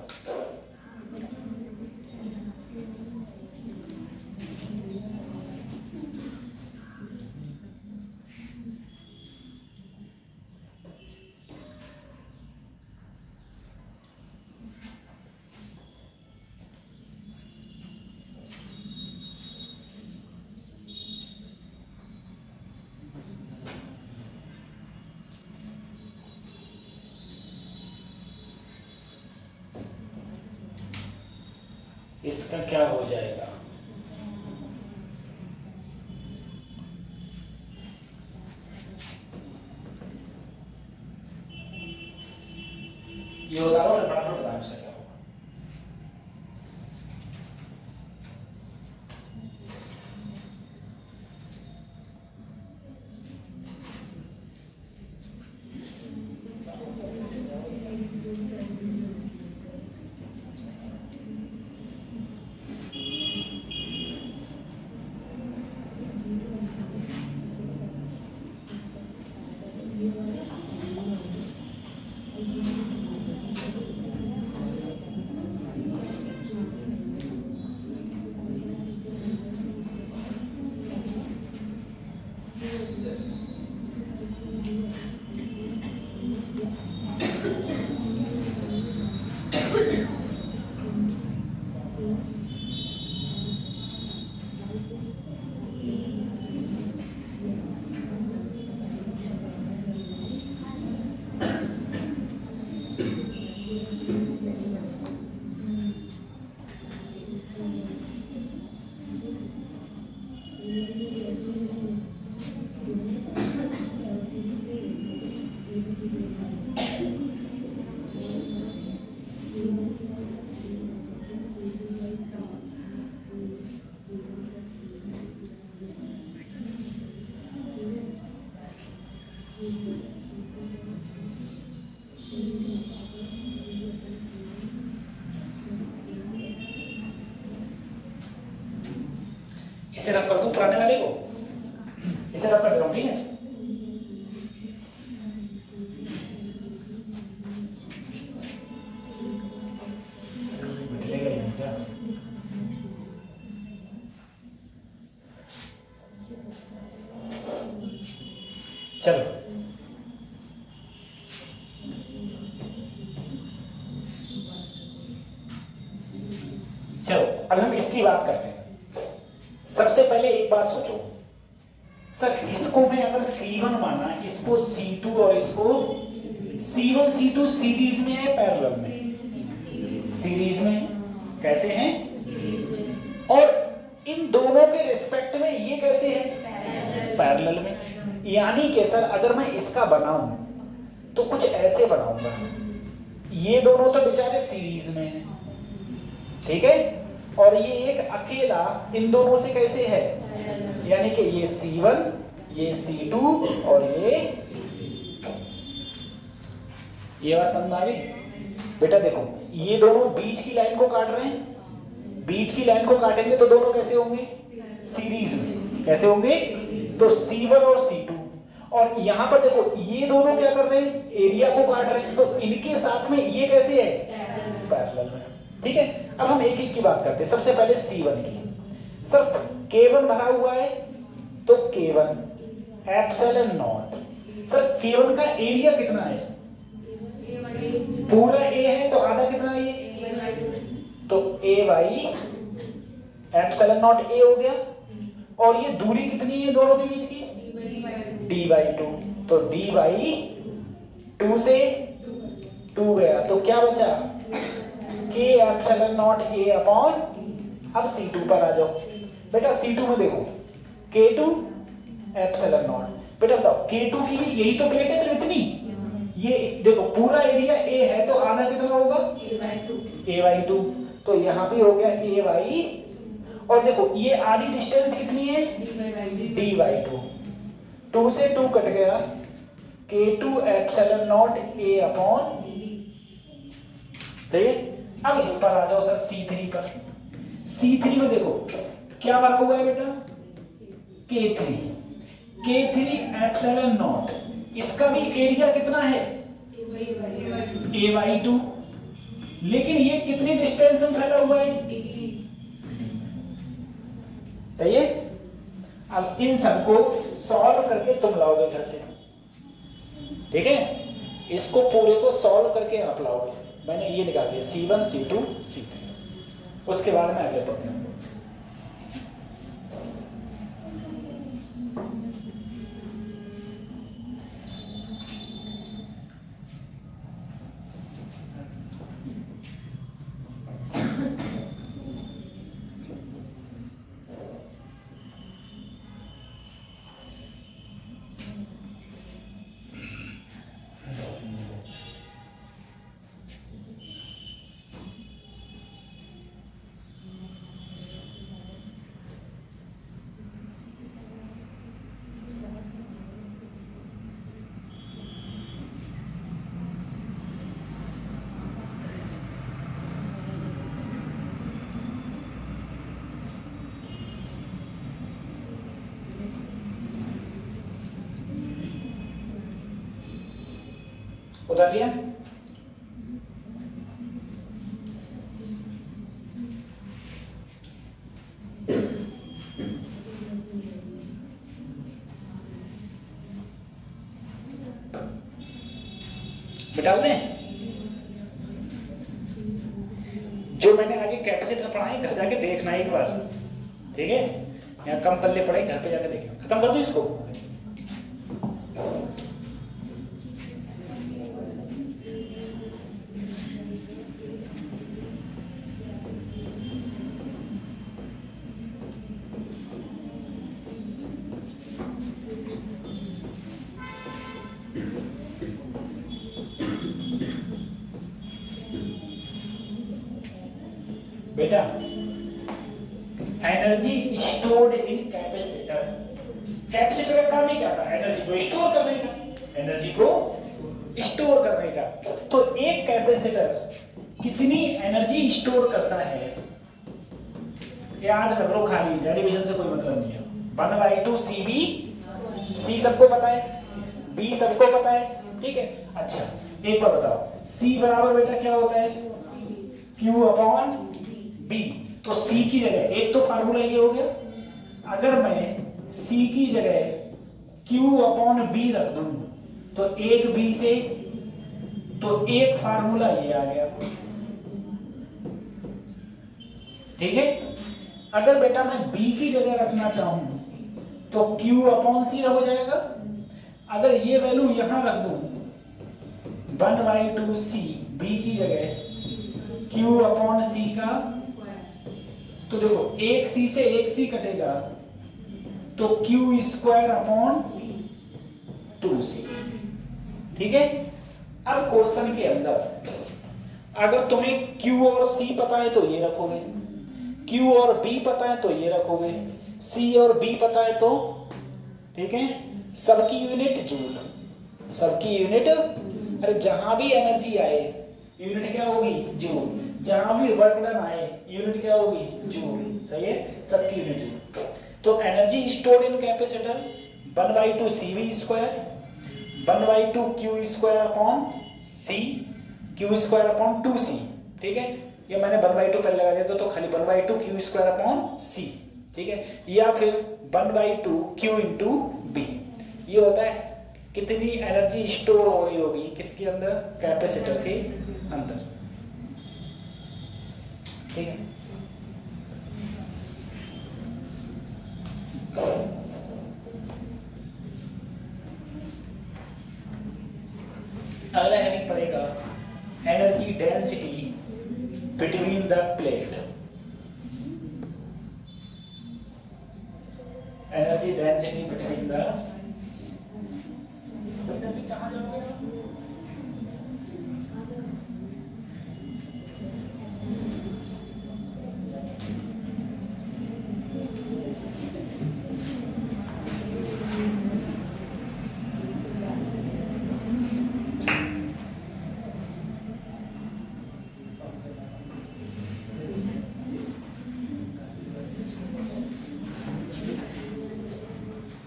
इसका क्या हो जाएगा? ये बता रहा हूँ, फटाफट बताओ इसका क्या होगा। इसे रफ कर दूं पुराने वाले को, इसे रफ कर दे रहा हूं, ठीक है। चलो अब हम इसकी बात करते हैं। सबसे पहले एक बात सोचो सर, इसको मैं अगर C1 माना, इसको C2 और इसको C1 C2 सीरीज में है पैरेलल में? सीरीज में। कैसे हैं? और इन दोनों के रिस्पेक्ट में ये कैसे है? पैरेलल में। यानी कि सर अगर मैं इसका बनाऊं तो कुछ ऐसे बनाऊंगा, ये दोनों तो बेचारे सीरीज में हैं, ठीक है, और ये एक अकेला इन दोनों से कैसे है, यानी कि ये C1, ये C2 और ये बात समझ आ गई बेटा? देखो ये दोनों बीच की लाइन को काट रहे हैं, बीच की लाइन को काटेंगे तो दोनों कैसे होंगे? सीरीज में। कैसे होंगे? तो C1 और C2, और यहां पर देखो ये दोनों क्या कर रहे हैं? एरिया को काट रहे हैं, तो इनके साथ में ये कैसे है? पैरेलल में। ठीक है, अब हम एक एक की बात करते हैं। सबसे पहले C1 की। सर K1 भरा हुआ है तो K1 epsilon not. Sir K1 का एरिया कितना है? पूरा A है तो आधा कितना है ये? तो A by epsilon not A हो गया। और ये दूरी कितनी है दोनों के बीच की? D by 2। तो D बाई 2 से 2 गया तो क्या बचा? K epsilon not A upon, अब C2 पर आ जाओ बेटा। C2 में देखो K2 एप्सिलॉन नॉट। बेटा बताओ K2 की भी यही तो प्लेट है सिर्फ इतनी। ये देखो पूरा एरिया A है तो आधा कितना होगा? A by 2। तो यहां भी हो गया A बाई, और देखो ये आधी डिस्टेंस कितनी है? D by 2। 2 से 2 कट गया, K2 epsilon not A upon. ठीक है, अब इस पर आ जाओ सर C3 पर। C3 में देखो क्या भरा हुआ है बेटा? K3 epsilon not. इसका भी एरिया कितना है? A by 2। लेकिन ये कितनी डिस्टेंस में फैला हुआ है? सही है। अब इन सबको सॉल्व करके तुम लाओगे घर से, ठीक है? इसको पूरे को सॉल्व करके आप लाओगे। मैंने ये निकाल दिया C1 C2 C3। उसके बाद में अगले पढ़ते हैं। बता दिया? डाल दें? जो मैंने आगे कैपेसिटर पढ़ाए घर जाके देखना एक बार, ठीक है? यहाँ कम पल्ले पढ़े, घर पे जाके देखें। खत्म कर दो इसको। बेटा energy stored in capacitor. Capacitor का काम ही क्या था? एनर्जी को स्टोर करने का, एनर्जी को स्टोर करने का। तो एक कैपेसिटर कितनी एनर्जी स्टोर करता है? याद कर लो, खाली डेरिवेशन से कोई मतलब नहीं है। 1/2 CV। C सबको पता है, B सबको पता है, ठीक है? अच्छा एक बार बताओ, C बराबर बेटा क्या होता है? Q upon B। तो C की जगह एक तो फार्मूला ये हो गया। अगर मैं C की जगह Q अपॉन B रख दूं तो एक B से, तो एक फार्मूला ये आ गया। ठीक है। अगर बेटा मैं b की जगह रखना चाहूं तो q अपॉन सी हो जाएगा। अगर ये वैल्यू यहां रख दूं 1/2c b की जगह q अपॉन सी का, तो देखो एक c से एक c कटेगा तो q स्क्वायर अपॉन 2c। ठीक है। अब क्वेश्चन के अंदर अगर तुम्हें q और c पता है तो ये रखोगे, q और b पता है तो ये रखोगे, c और b पता है तो, ठीक है, सबकी यूनिट जूल, सबकी यूनिट, अरे जहां भी एनर्जी आए यूनिट क्या होगी जूल, जहां भी वर्क डन आए यूनिट क्या होगी जूल, सही है, सबकी यूनिट जूल। तो energy stored in capacitor 1/2 CV square 1/2 Q square upon C, Q square upon 2C। ठीक है, ये मैंने 1/2 पहले लगा दिया तो खाली 1/2 Q स्क्वायर अपॉन C। ठीक है, या फिर 1/2 Q इंटू B। ये होता है कितनी एनर्जी स्टोर हो रही होगी किसके अंदर, कैपेसिटर के अंदर। ठीक है, अगला हेडिंग पड़ेगा energy density between the plate. Energy density between the, कहां जाओगे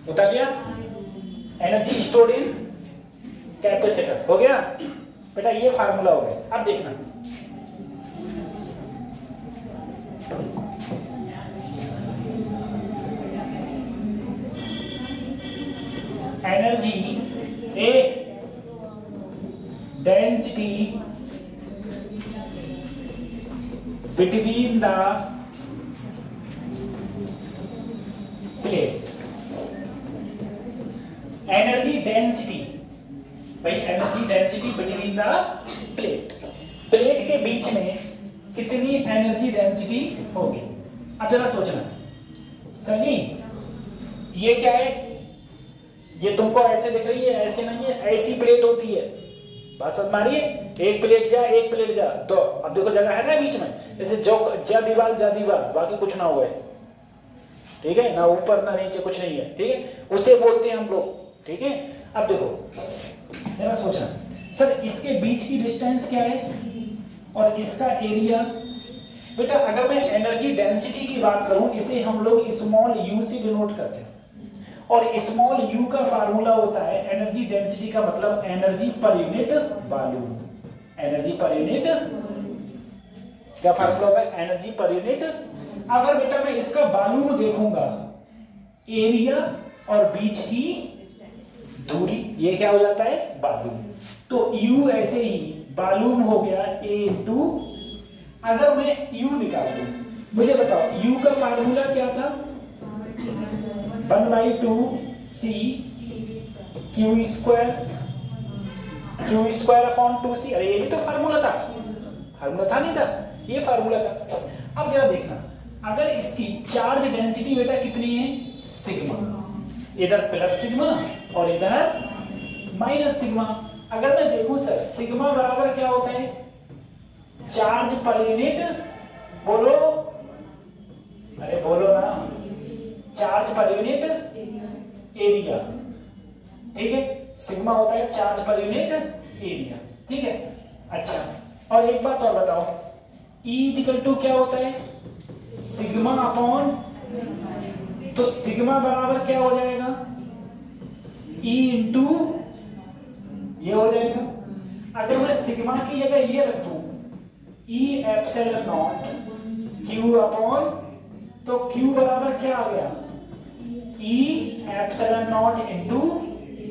बता दिया। एनर्जी स्टोर्ड इन कैपेसिटर हो गया बेटा, ये फार्मूला हो गया। अब देखना energy a density between the plate. Energy density भाई, energy density between the plate, plate के बीच में कितनी एनर्जी डेंसिटी होगी। अब जरा सोचना सर जी, ये क्या है, ये तुमको ऐसे दिख रही है, ऐसे नहीं है, ऐसी प्लेट होती है, बात समझ मारिए, एक प्लेट जा एक प्लेट जा, तो अब देखो जगह है ना बीच में, जैसे जो जा दीवार बाकी कुछ ना हुआ है, ठीक है, ना ऊपर ना नीचे कुछ नहीं है, ठीक है, उसे बोलते हैं हम लोग। ठीक है, अब देखो जरा सोचना सर, इसके बीच की डिस्टेंस क्या है और इसका एरिया। बेटा अगर मैं एनर्जी डेंसिटी की बात करूं, इसे हम लोग स्मॉल u से डिनोट करते हैं, और स्मॉल u का फार्मूला होता है एनर्जी डेंसिटी का मतलब energy per unit volume. Energy per unit क्या फार्मूला होता है, एनर्जी पर यूनिट। अगर बेटा मैं इसका वॉल्यूम देखूंगा, एरिया और बीच की दूरी, ये क्या हो जाता है वॉल्यूम। तो U ऐसे ही वॉल्यूम हो गया A इंटू, अगर मैं U निकाल दूं, मुझे बताओ U का फार्मूला क्या था, 1/2 C Q square upon 2C। अरे ये भी तो फार्मूला था, फार्मूला था नहीं था, ये फार्मूला था। अब जरा देखना, अगर इसकी चार्ज डेंसिटी बेटा कितनी है, सिग्मा, इधर प्लस सिग्मा और इधर माइनस सिग्मा। अगर मैं देखूं सर, सिग्मा बराबर क्या होता है, चार्ज पर यूनिट, बोलो, अरे बोलो ना, चार्ज पर यूनिट एरिया। ठीक है, सिग्मा होता है चार्ज पर यूनिट एरिया। ठीक है, अच्छा, और एक बात और बताओ, E इक्वल टू क्या होता है, सिग्मा अपॉन, तो सिग्मा बराबर क्या हो जाएगा, E इंटू ये हो जाएगा। अगर मैं सिग्मा की जगह ये रख दूं, E epsilon not Q upon, तो Q बराबर क्या आ गया, E epsilon not into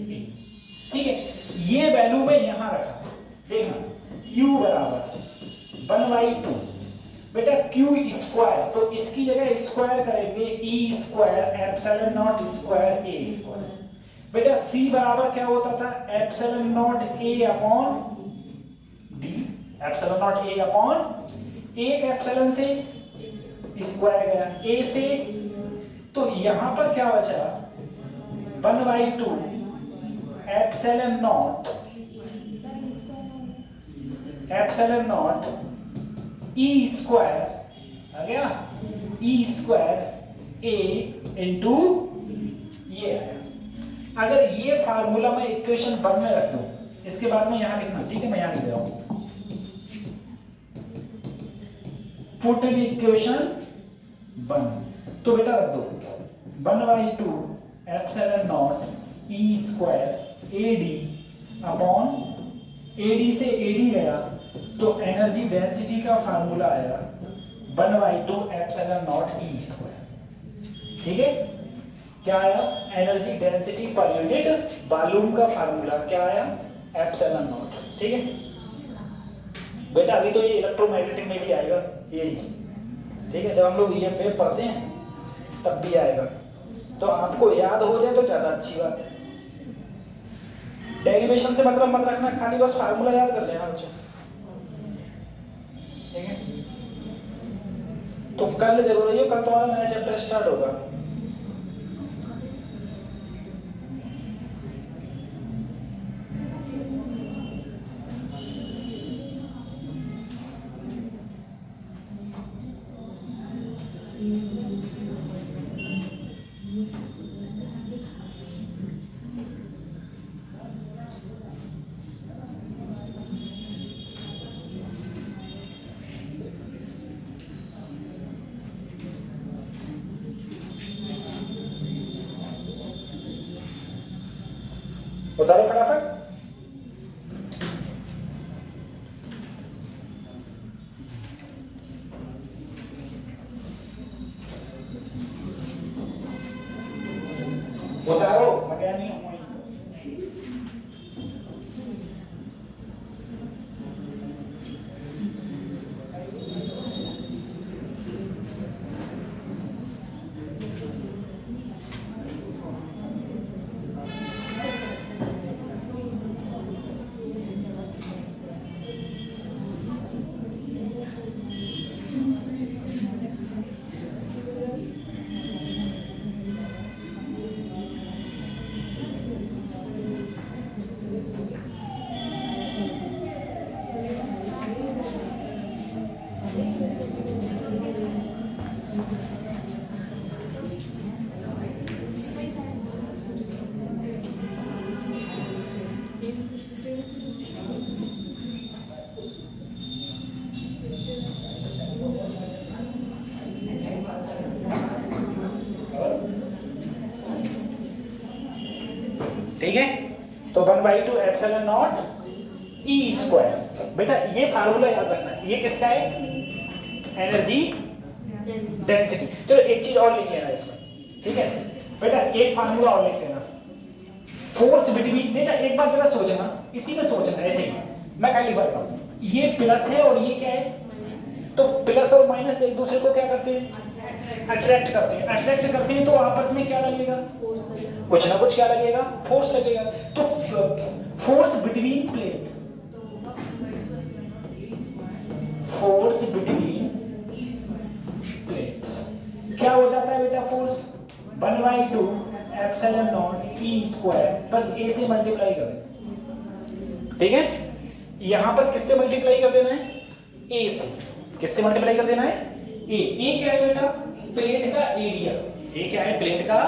E। ठीक है, ये वैल्यू मैं यहां रखा, देखना U बराबर 1/2 बेटा क्यू स्क्वायर, तो इसकी जगह स्क्वायर करेंगे E square epsilon not square A square. बेटा सी बराबर क्या होता था, epsilon not A upon D, epsilon not A upon एक एप्सिलॉन से स्क्वायर गया ए से, तो यहां पर क्या बचा 1/2 एप्सिलॉन नॉट ई स्क्वायर आ गया, ई स्क्वायर ए इंटू ये आया। अगर ये फार्मूला मैं इक्वेशन 1 में रख दूं, इसके बाद में यहां लिखना, ठीक है, मैं यहां लिख रहा हूं, पुट इन इक्वेशन 1, तो बेटा रख दो 1/2 epsilon not E square A D upon A D से ए डी गया तो एनर्जी डेंसिटी का फार्मूला आया 1/2 एप्सिलॉन नॉट ई स्क्वायर। ठीक है, क्या आया, energy density per unit volume का फार्मूला क्या आया, एप्सिलॉन नॉट। ठीक है बेटा, अभी तो ये इलेक्ट्रोमैग्नेटिक में भी आएगा यही, ठीक है, जब हम लोग ये वेव पढ़ते हैं तब भी आएगा, तो आपको याद हो जाए तो ज्यादा अच्छी बात है। डेरिवेशन से मतलब मत रखना, खाली बस फार्मूला याद कर लेना बच्चों, ठीक है। तो कल जरूर है, कल तुम्हारा नया चैप्टर स्टार्ट होगा। उतारो फटाफट। उतारो, मैं नहीं हूं। ठीक है, तो 1/2 एप्सिलॉन नॉट ई स्क्वायर। बेटा ये फार्मूला याद रखना, ये किसका है, एनर्जी डेंसिटी। चलो एक चीज और लिख लेना इसमें, ठीक है बेटा, एक फार्मूला और लिख लेना, फोर्स बिटवीन। बेटा एक बार जरा सोचना, इसी में सोचना, ऐसे ही मैं कल लिख रहा हूं, ये प्लस है और ये क्या है, तो प्लस और माइनस एक दूसरे को क्या करते हैं, अट्रैक्ट करते हैं। अट्रैक्ट करते हैं तो आपस में क्या लगेगा, कुछ ना कुछ क्या लगेगा, फोर्स लगेगा। तो force between plate, force between plates क्या हो जाता है बेटा, force 1/2 epsilon not E square, बस ए से मल्टीप्लाई कर देना। ठीक है, यहां पर किससे मल्टीप्लाई कर देना है, ए से। किससे मल्टीप्लाई कर देना है, ए क्या है बेटा, प्लेट का एरिया। ए क्या है, प्लेट का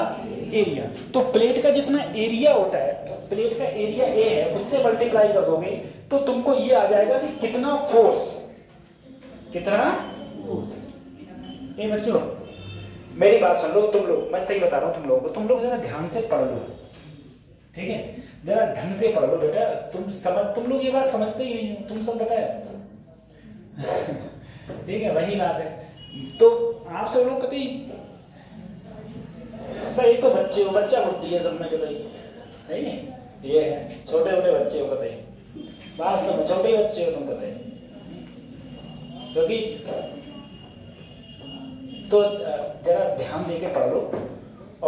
एरिया। तो प्लेट का जितना एरिया होता है, प्लेट का एरिया ए है, उससे मल्टीप्लाई कर दोगे तो तुमको ये आ जाएगा कि कितना फोर्स, कितना फोर्स। ए बच्चों मेरी बात सुन लो, तुम लोग, मैं सही बता रहा हूँ तुम लोगों को, तुम लोग जरा ध्यान से पढ़ लो, ठीक है, जरा ढंग से पढ़ लो बेटा। तुम लोग ये बात समझते ही नहीं हो, तुम सब बताया ठीक है, वही बात है। तो आप सब लोग कभी सर एक तो बच्चे हो, बच्चा बुद्धि है सब में कतई, है नहीं, ये है छोटे छोटे बच्चे हो कतई, वास्तव में छोटे बच्चे हो तुम कतई, क्योंकि तो जरा ध्यान दे के पढ़ लो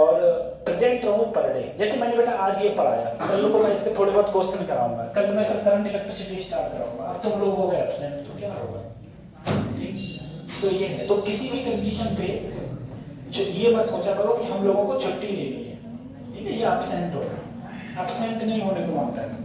और प्रेजेंट रहो पर डे। जैसे मैंने बेटा आज ये पढ़ाया, कल को मैं इसके थोड़े बहुत क्वेश्चन कराऊंगा, कल मैं फिर करंट इलेक्ट्रिसिटी स्टार्ट कराऊंगा, अब तुम लोग हो गए एब्सेंट, तो क्या होगा? ठीक, तो ये है। तो किसी भी कंडीशन पे जो ये मत सोचा करो कि हम लोगों को छुट्टी लेनी है, ठीक है, ये एब्सेंट होगा, एब्सेंट नहीं होने को मानता है।